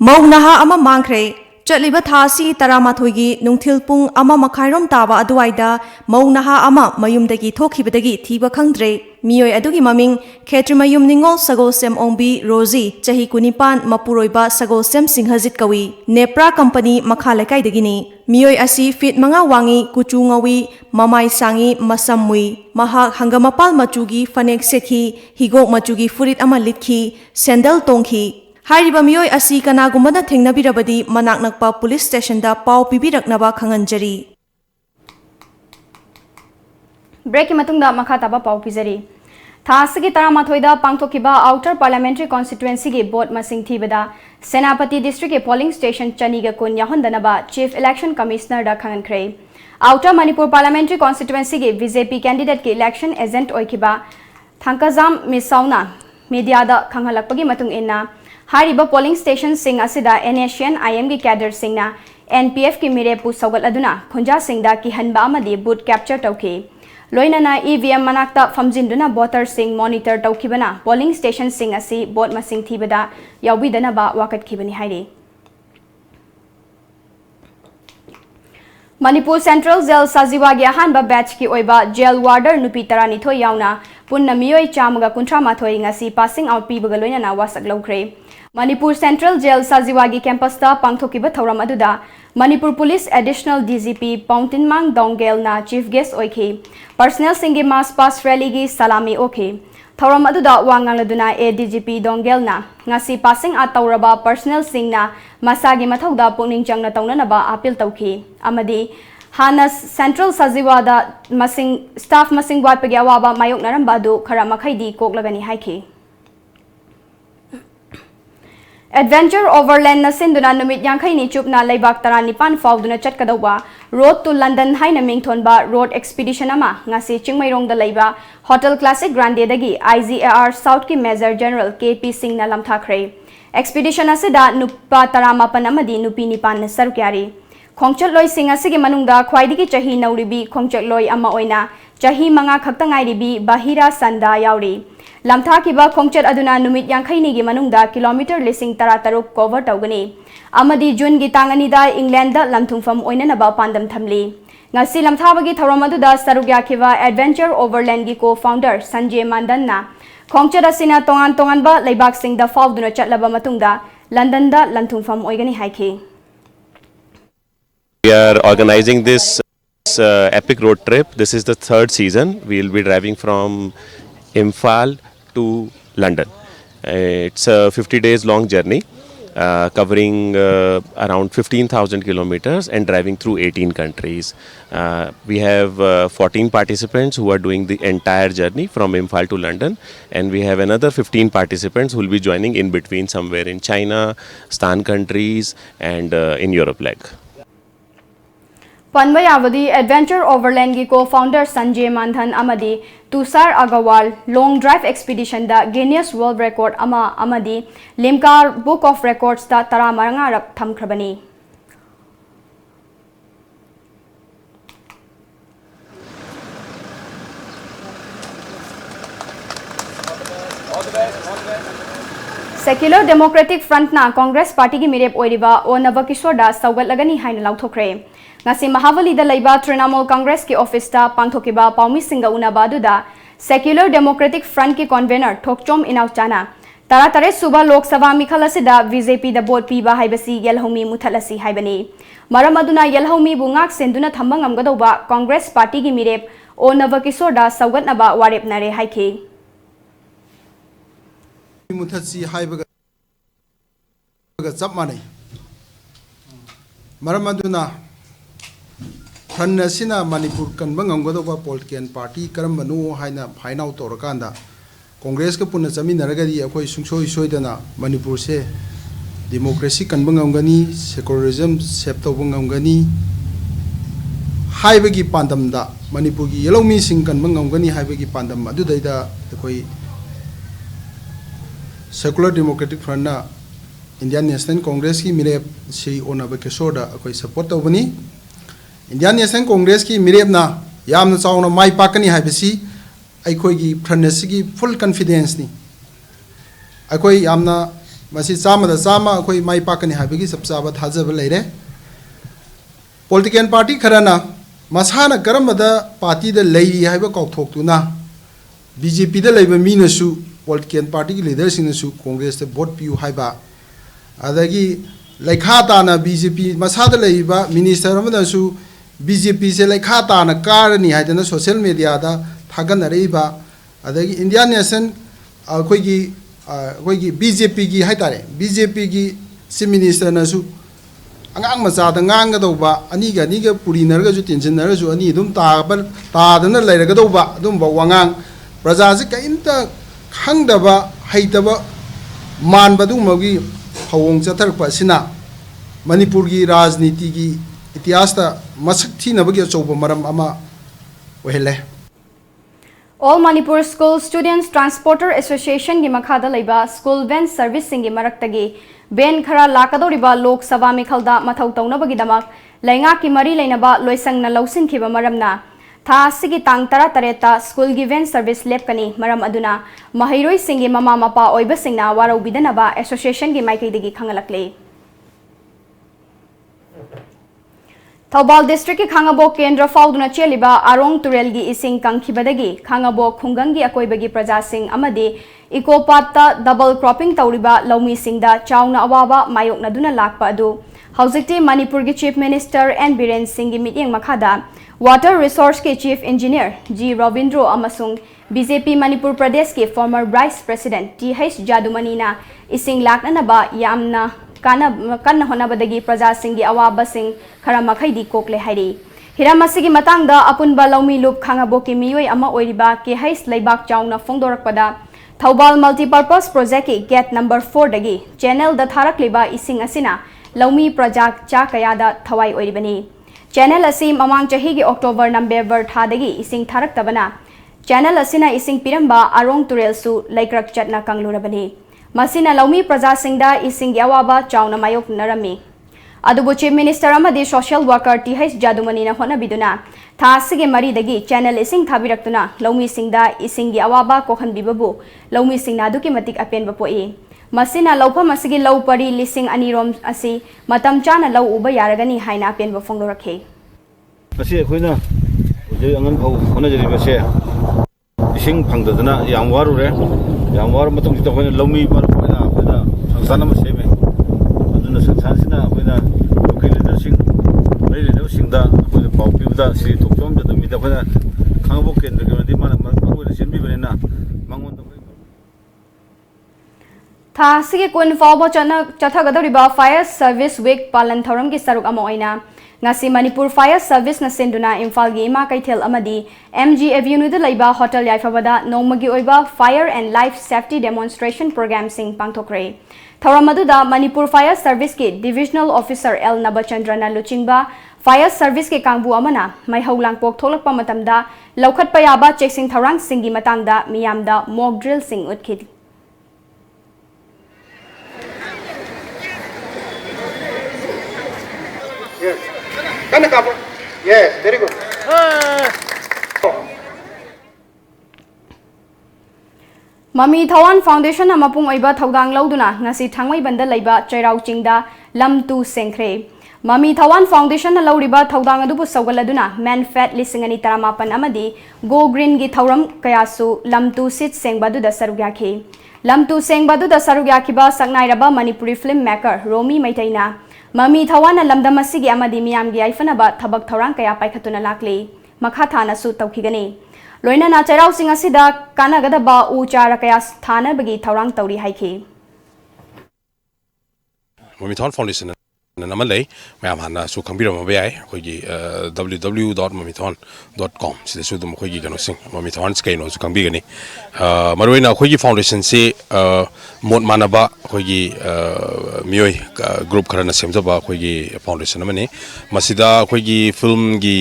Maunaha ama mangkhre ꯆꯠꯂꯤꯕ ꯊꯥ ꯑꯁꯤ 13ꯒꯤ ꯅꯨꯡꯊꯤꯜ ꯄꯨꯡ 1:30 ꯇꯥꯕ ꯑꯗꯨꯋꯥꯏꯗ ꯃꯧ ꯅꯍꯥ ꯑꯃ ꯃꯌꯨꯝꯗꯒꯤ ꯊꯣꯛꯈꯤꯕꯗꯒꯤ ꯊꯤꯕ ꯈꯪꯗ꯭ꯔꯦ ꯃꯤꯑꯣꯏ ꯑꯗꯨꯒꯤ ꯃꯃꯤꯡ ꯈꯦꯇ꯭ꯔꯤꯃꯌꯨꯝ ꯅꯤꯡꯉꯣꯜ ꯁꯒꯣꯜꯁꯦꯝ ꯑꯣꯡꯕꯤ ꯔꯣꯖꯤ ꯆꯍꯤ 19 ꯃꯄꯨꯔꯣꯏꯕ ꯁꯒꯣꯜꯁꯦꯝ ꯁꯤꯡꯍꯖꯤꯠ ꯀꯧꯏ ꯅꯦꯄ꯭ꯔꯥ ꯀꯝꯄꯅꯤ ꯃꯈꯥ ꯂꯩꯀꯥꯏꯗꯒꯤꯅꯤ ꯃꯤꯑꯣꯏ ꯑꯁꯤ ꯐꯤꯠ 5 ꯋꯥꯡꯏ ꯀꯨꯆꯨ ꯉꯧꯏ ꯃꯃꯥꯏ ꯁꯥꯡꯏ ꯃꯁꯝ ꯃꯨꯏ ꯃꯍꯥꯛ ꯍꯪꯒꯃꯄꯥꯜ ꯃꯆꯨꯒꯤ ꯐꯅꯦꯛ ꯁꯦꯠꯈꯤ ꯍꯤꯒꯣꯛ ꯃꯆꯨꯒꯤ ꯐꯨꯔꯤꯠ ꯑꯃ ꯂꯤꯠꯈꯤ ꯁꯦꯟꯗꯜ ꯇꯣꯡꯈꯤ ꯍꯥꯏꯔꯤꯕ ꯃꯤꯑꯣꯏ ꯑꯁꯤ ꯀꯅꯥꯒꯨꯝꯕꯅ ꯊꯦꯡꯅꯕꯤꯔꯕꯗꯤ ꯃꯅꯥꯛ ꯅꯛꯄ ꯄꯨꯂꯤꯁ ꯁ꯭ꯇꯦꯁꯟꯗ ꯄꯥꯎ ꯄꯤꯕꯤꯔꯛꯅꯕ ꯈꯪꯍꯟꯖꯔꯤ ब्रेक की मतुंगदा मखा ताबा पाउ पिजरी था असगी 13 पांगथोकिबा आउटर पार्लियामेंट्री कॉन्स्टिट्युएंसी की वोट मसिंग थीबदा सेनापति डिस्ट्रिक्ट के पोलिंग स्टेशन चनीगा कुन याहोंदनबा चीफ इलेक्शन कमिश्नर दा खंगनख्रे आउटर मणिपुर पार्लियामेंट्री कॉन्स्टिट्युएंसी के बीजेपी कैंडिडेट के इलेक्शन एजेंट ओइकिबा थंकाजाम मिसाउना मीडिया दा खंगहलकपगी मतुंग इन्ना हारिबा पोलिंग स्टेशन सिंग असिदा एनएशियन आईएम की कैडर सिंगना एनपीएफ की मिरेपु सौगल अदुना खुंजा सिंगदा की हनबा अमदी बूथ कैप्चर तौखी लोइनना ईवीएम मनाक्ता फमजिंदुना वोटर सिंग मॉनिटर तौखिबना पोलिंग स्टेशन सिंग असि वोट मसिंग थीबदा याउबिदनबा वाकटखिबनि हाइरे मणिपुर सेंट्रल जेल साजिवागी अहानबा बैच की ओइबा जेल वार्डर नुपी 12 याउना पुन्ना मियोय 138 ngasi passing out pibaga loinana wasak lawkhre Manipur central jail साजिवागी कैंपसता पांगथोकिबा थौरम अदुदा मणिपुर पुलिस एडिशनल डीजीपी पाउंटिनमांग दोंगेलना चीफ गेस्ट ओइखि पर्सनल सिंगे मास पास रैली की सलामी ओखे थौरम अदुदा वांगांगलदुना एडीजीपी दोंगेलना ngasi passing out तौरबा पर्सनल सिंगना मसागी मथौदा पुनिंग चंगना तौननबा अपील तौखि अमदी हाना सेंट्रल साजिवादा मसिंग स्टाफ मसिंग वाटपगी अवाबा मायोकनरंबादु खरा मखैदी कोकलगनी हाइखि एडवेंचर ओवरलैंड नसिंदुना नुमित यांखैनी चुपना लेबाक 19 फाउदुना चटकदौबा रोड टू लंदन हाइना मिंगथोनबा रोड एक्सपीडिशन अमा ngasi चिंगमैरोंगदा लैबा होटल क्लासिक ग्रांडेदगी आईजीएआर साउथ की मेजर जनरल केपी सिंगना लमथाखरे एक्सपीडिशन असिदा नुपा 18 अमदी नुपी 9 न सरुक्यारी खोंगचटलोय सिंग असिगी मनुंगदा ख्वाइदिगी चही नौरिबी खोंगचटलोय अमा ओइना चही 5 खक्तंगाइरिबी बाहिरा संदा यावरी लमथाकिबा खोंगचट अदुना नुमित यांखैनीगी मनुंगदा किलोमीटर 13 कवर तौगनी अमदी जून की तांगनीदा England लमथुंगफम ओइननबा पांदम थमली ngasi lamthabagi thorom aduda saruk yakhiba adventure overland gi co-founder Sanjay Mandanna khongchat asina tongan ba leibak singda fauduna chatlaba matungda London da lanthungfam oigani haikhi. We are organizing this epic road trip. This is the 3rd season. We will be driving from Imphal to London. It's a 50 days long journey. Covering around 15,000 kilometers and driving through 18 countries. We have 14 participants who are doing the entire journey from Imphal to London, and we have another 15 participants who will be joining in between somewhere in China, Stan countries and in Europe leg. Panbayavadi Adventure Overland की co-founder Sanjay Mandhan amadi Tushar Agarwal long drive expedition da Guinness World Record amadi Limca Book of Records da 19 rak thamkhrabani. Secular Democratic Front na Congress Party की मिरेप ओइरिबा ओ नवकिशोर दा सौगतलगनी हाइन लाउथोखरे ngasi Mahavali da laiba Trinamool Congress की office ता पांगथोकिबा पाउमी सिंगा उनाबा दुदा Secular Democratic Front की convener Thokchom इनाउचाना 13 सुबह Lok Sabha मिखल असिदा BJP दा boat पीबा हाइबसी यलहौमी मुथलसी हाइबनी मरम अदुना यलहौमी बुंगाक सेंदुना थंबा ngamgadauba कांग्रेस पार्टी की मिरेप ओ नवकिशोर दा सौगतनबा वारेपनारे हाइखि मुथसी हाइबगा चप मानै मरम अदुना फन्नसिना Manipur कनबा ngamgadauba political party करमबनु हाइना फाइनाउ तोरकांदा Congress के पुनः चमीनरगदी अखोय सुंसोय सोयदना मणिपुर से डेमोक्रेसी कनबा ngamgani सेकुलरिज्म सेप तौबा ngamgani हाइबगी पांदमदा मणिपुर की येलोमी सिंग कनबा ngamgani हाइबगी पांदम अदुदैदा अखोय secular democratic front Indian National Congress की मिरेप श्री ओनाबा किशोर अखोय सपोर्ट तौबनी इंडियन नेशनल कांग्रेस की मिरेपना यामना चावना माइ पाकनी हाइबसी अखोयगी फ्रंटसी की फुल कॉन्फिडेंस नि अखोय यामना masi chama da chama akhoi mai pakani habigi sab chaba thajaba leire political party kharana masana karamada party da leiri haiba kauthok tuna BJP da leiba mina su political party ki leader sing su congress da vote piu haiba adagi laikha ta na BJP masada leiba minister amada su BJP se laikha ta na karani haidana social media da thagan reiba adagi India nation akhoi BJP gi haitare BJP gi si minister na su angang macha da ngang ga doba ani ga puri nar ga ju tension nar ju ani dum ta dana lai ga doba dum ba wangang praja ji kaimta khangdaba haitaba man ba dum gi hawong chathar pa sina Manipur gi rajniti gi इतिहास मसक थीनबगी अचौब मरम अमा ओहेले All Manipur School Students Transporter Association की मखादा लेबा school van servicing की मरक्तगी van खरा लाकदोरिबा लोक सभा मिखलदा मथौ तौनबगीदमक लैंगा की मरी लेनबा लोइसंगना लौसिनखिबा मरमना था सिगी तांग तरा तरेता स्कूल की वैन सर्विस लेपकनी मरम अदुना महिरोई सिंगी ममा मपा ओइबसिंगना वारौबिदनबा एसोसिएशन की माइकैदगी खंगलकले थौबाल डिस्ट्रिक्ट की खांगाबोक केंद्र फाउदुना चेलिबा आरोंग तुरेल की इसिंग कंखिबदगी खांगाबोक खुंगंगी अकोइबगी प्रजासिंग अमदि इकोपाता डबल क्रॉपिंग तौरिबा लौमी सिंगदा चाउना अवाबा मायोकनदुना लाकपा अदु हौजिक्ति मणिपुर की chief minister N Biren Singh की मीटिंग मखादा वाटर रिसोर्स के चीफ इंजीनियर जी रविंद्रो अमसुंग बीजेपी मणिपुर प्रदेश के फॉर्मर वाइस प्रेसिडेंट टी.एच. जादुमनीना इसिंग लाकननबा यामना कन्न होनबदगी प्रजासिंगी अवाबसिंग खरा मखैदी कोकले हाइरी हिराम असिगी मतंगदा अपुनबा लौमी लुप खांगाबोकी मियोय अमा ओइरिबा के.एच. लैबाक चाउना फोंदोरकपदा थौबाल मल्टीपर्पज प्रोजेक्ट की गेट नंबर 4 दगी चैनल द थारकलिबा इसिंग असिना लौमी प्रजा चा कयादा थवाई ओइरिबनी चैनल असी ममांग चही की अक्टोबर नवंबर थादगी इसिंग थारकतबना चैनल असिना इसिंग पिरंबा आरोंग तुरेलसु लैक्रक चटना कंगलुरबनी मसिना लौमी प्रजासिंगदा इसिंग अवाबा चाउना मायोक नरमी अदुबु चीफ मिनिस्टर अमदी सोशल वर्कर टी.एच. जादुमनीना होनबिदुना थासिगे मरीदगी चैनल इसिंग थाबिरक्तुना लौमी सिंगदा इसिंगी अवाबा कोखनबिबबु लौमी सिंगना अदुकी मतिक अपेनबा पोई मसिना लौफम असिगी लौ परी लिसिंग अनिरोम असि मतम चाना लौ उबा यारगनी हाइना अपेनबा फोंदोरखे असी अखोइना उजे अंगन फौ होनजरिबसे इसिंग फंगदना याम वारुरे याम वार मतम जित अखोइना लौमी मरखोइना अखोइना संस्थान अमा सेमे अदुना संस्थानसिना अखोइना लोकल लीडरसिंग मरि लेनबसिंगदा अखोइना पाउ पिबदा श्री थोकचोम जदमिदा अखोइना खांगबो केंद्र गमदि माना मरखोइना सिनबिबनेना मंगोन थासिगे कुन फाउबो चथगदोरिबा फायर सर्विस वीक पालन थौरम की सरुक अमा ओइना ngasi manipur fire service na senduna imphal gi ima kaithel amadi mg avenue da laiba hotel yaifabada nongmagi oiba fire and life safety demonstration program sing pangthokre thauramadu da manipur fire service ki divisional officer l nabachandra na luchingba fire service ke kangbu amana mai haulang pok tholakpa matamda laukhat payaba checking thaurang singi matangda miyamda mock drill sing utkhi Kana kapo. Yes, very good. Mami Thawan Foundation amapung oiba thaudang lauduna ngasi thangmai banda laiba chairau chingda lam tu sengkhre Mami Thawan Foundation na lauriba thaudang adubu saugaladuna man fat lisingani taramapan amadi go green gi thauram kayasu lam tu sit sengbadu da sarugyakhi lam tu sengbadu da sarugyakhiba saknairaba Manipuri film maker Romi Maitaina Mami Thawana lamdam asigi amadi miyamgi aifanaba thabak thorang kaya paikhatuna lakli makha thana su tawkhigani loina na chairau sing asida kanagadaba u chara kaya thana bagi thorang tawri haikhi Mami Thawan Foundation namalai mayam hana su kambira mabayai khogi www.mamithawan.com sida su dum khogi gano sing Mami Thawan skai no su kambi gani marwena khogi foundation se mod manaba khogi miyoi group kharana semjaba khogi foundation amani masida khogi film gi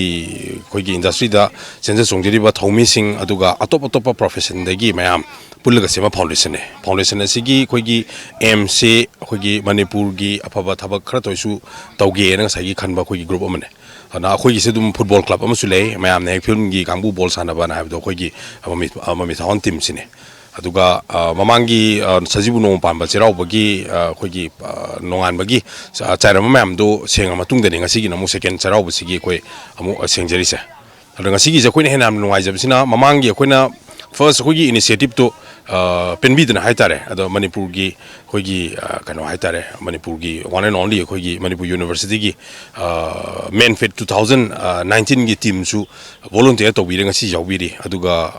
khogi industry da sense songjiri ba thomi sing aduga atop atop profession dagi mayam pulga sema foundation asigi khogi aim se khogi manipur gi afaba thabak khara toisu tauge na sagi khanba khogi group amane ana khogi se dum football club amasu lei mayam ne film gi kangbu ball sana ba na habdo khogi amami Thawan team sine aduga mamangi sajibu no pamba chirau bagi khogi nongan bagi chaira mamam do senga matung de ngasi gi namu second charau bisi koi amu sengjari se aduga ngasi gi je khoina henam nungai jabsina mamangi khoina first khogi initiative to penbi dana haitare ado manipur gi khogi kano haitare manipur gi one and only khogi manipur university gi menfit 2019 gi team su volunteer to bi ngasi jawbiri aduga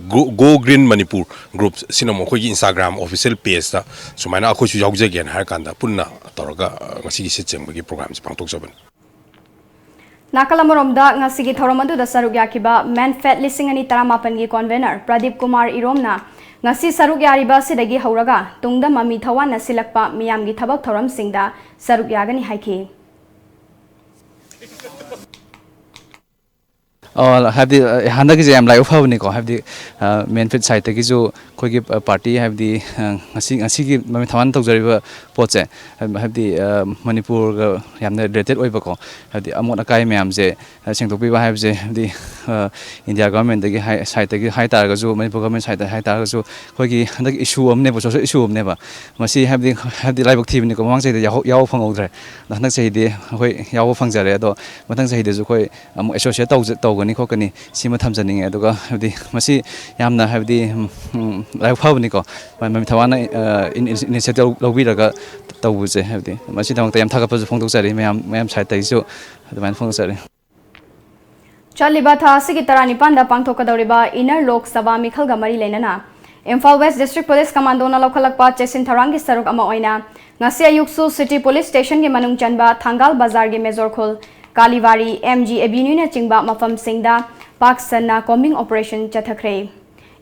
go green manipur group sinamo khogi instagram official page ta sumaina akhosu jawje gen har kanda punna toroga ngasi gi secheng gi program pangtok jaban Nakalamoromda ngasigi thoromandu da saruk yakiba manfet lising ani taramapan gi convener Pradeep Kumar Iromna ngasi saruk yariba sidagi hauraga tungda mami thawan nasilakpa miyam gi thabak thoram singda saruk yagani haiki have the Handak jam like of Nico have the Manfred site Gizo Kogi party have the Asiki Mamitawan to the Poche have the Manipur Yam related Oibako have the Amonakai Miamze Sing to people have the India government the site high targazu Manipur government site high targazu Kogi the issue of never social issue of never must see have the live active Nico Wang say the Yao Fang Odre nothing say the Yao Fang Zaredo Matang say the Zukoi associate Togani Kokani Sima Tamsaning Edoga have the Masi Yamna have the live Pavnico when Tawana initiative Loviraga Tawuze have the Masitam Takapas Fondosari, Mam Site so the man Fondosari. Chalibata Sigitara Nipanda Pangtokadoriba Inner Lok Sabha Mikhal Gamari Lenana Imphal West District Police Commando na Lokalakpa Chesin Tarangi Saruk Ama Oina Ngasi Ayuksu City Police Station ge Manung Chanba Thangal Bazar ge Mezor Khol Kalivari MG Avenue na Chingba Mafam Singda Paksana Combing Operation Chathakre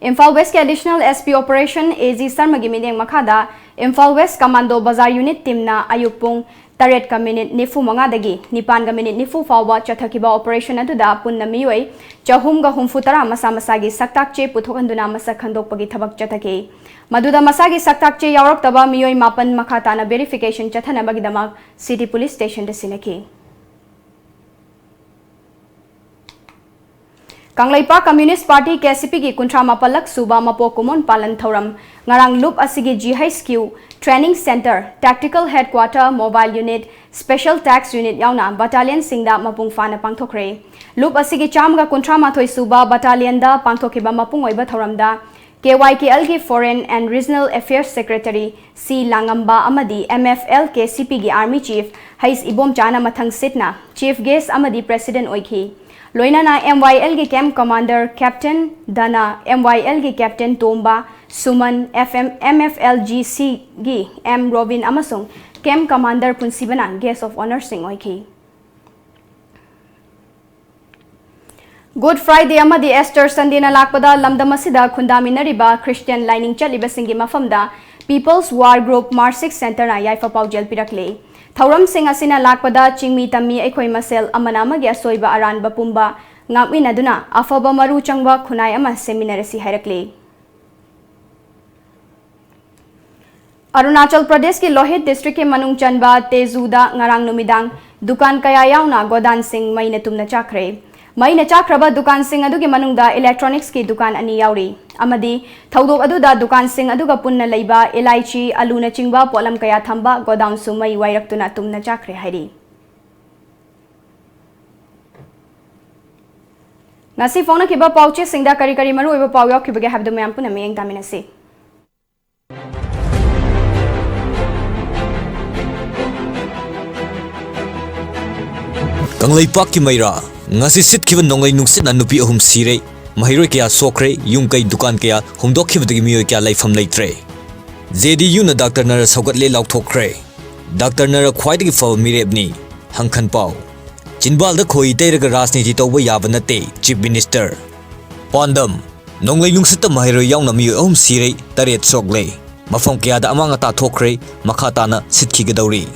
Imphal West ke Additional SP Operation AZ Sarma gi Mideng Makhada Imphal West Commando Bazar Unit Team na Ayupung Taret ka minute nifu manga dagi nipan ka minute nifu fawa chathakiba operation aduda punna miyoi chahum ga humfu tara masa masagi saktak che puthokanduna masa khandok pagi thabak chathake maduda masagi saktak che yawrak taba miyoi mapan makhata na verification chathana bagi damak city police station de sinaki Kanglaipa Communist Party KCP ki kuntra mapalak suba mapokumon palan thoram ngarang loop asigi GHQ Training Center Tactical Headquarter Mobile Unit Special Tax Unit yauna Battalion Singda mapung fana pangthokre loop asigi chamga kuntra mathoi suba battalion da pangthokiba mapung oiba thoramda KYKL ki Foreign and Regional Affairs Secretary C Langamba amadi MFL KCP ki Army Chief Hais Ibom Chana mathang sitna Chief Guest amadi President oikhi Loinana MYL ki Camp Commander Captain Dana MYL ki Captain Tomba Suman MFLGC gi M Robin amasung Camp Commander Punsibana Guest of Honor Sing oiki Good Friday amadi Easter Sunday na lakpada lamdamasida khundaminariba Christian lining chaliba singi mafamda People's War Group Marsik Center na yaifa paujel pirakle Thauram sing asina lakpada chingmi tammi ekhoi masel amanama gi asoiba aranba pumba ngapinaduna afaba maru changba khunai ama seminar si hairakle Arunachal Pradesh ki Lohit district ke Manung Chanba Tezuda ngarang numidang dukan kaya yauna Godan Singh maina tumna chakre maina chakraba dukan Singh adu ki manungda electronics ki dukan ani yauri amadi thaudok adu da dukan Singh adu ga punna leiba elaichi aluna chingba polam kaya thamba godown su mai wairaktuna tumna chakre hairi ngasi phone ki ba pauche singda kari kari maru eba pawyak ki bage habdu mayam puna meyeng taminase Kanglaipak ki Maira ngasi sitkiba nonglai nungsit na nupi ahum sire mahiroi kaya sokre yung kai dukan kaya humdokhibadagi miyoi kaya laifam leitre JDU na Dr. Nara saugatle lauthokre Dr. Nara khwaidagi fal mirebni hangkhan pau Jinbal da khoi teiraga rajniti tawba yaba nate Chief Minister Pandam nonglai nungsita mahiroi yauna miyoi ahum sire taret sokle mafam kaya da amang ata thokre makhata na sitkigadauri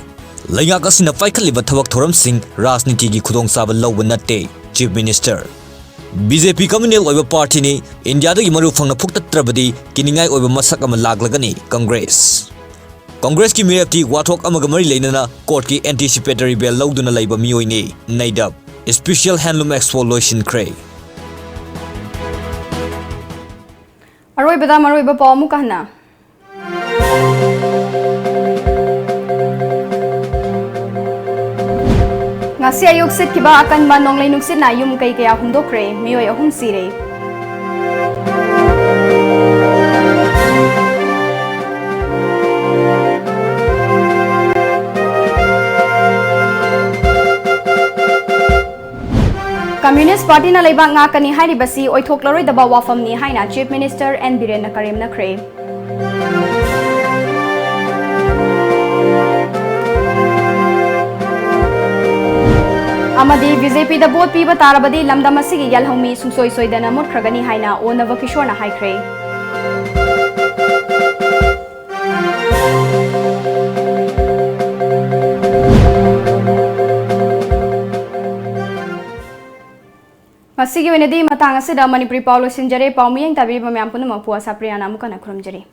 Layak asina paikaliba thawak thoram sing rajniti gi khudong saba lawba natte Chief Minister BJP Communal oiba party ni India da gi maru phangna phuktatrabadi kiningai oiba masak ama laglagani Congress ki mirapti wathok amaga mari leinana court ki anticipatory bail lawduna laiba miyoi ni naidap Special Handloom Expo loisin kre ꯑꯔꯣꯏꯕꯗ ꯃꯔꯨꯑꯣꯏꯕ ꯄꯥꯎ ꯑꯃꯨꯛ ꯍꯟꯅ ngasi ayuk sitkiba akanba nonglei nuksitna yum kai kaya humdokre mioi ahum sire Communist Party na leibak ngakani hairibasi oithoklaroi daba wafamni haina Chief Minister N Biren Karim nakre amadi BJP da vote piba tarabadi lamdam asigi yalhomi sungsoi soidana mutkragani haina onava kishore na haikre masigi wenedi matang asida Manipuri Paulo sinjare paumiyeng tabi bamyam punama puasa priyana mukana khurumjari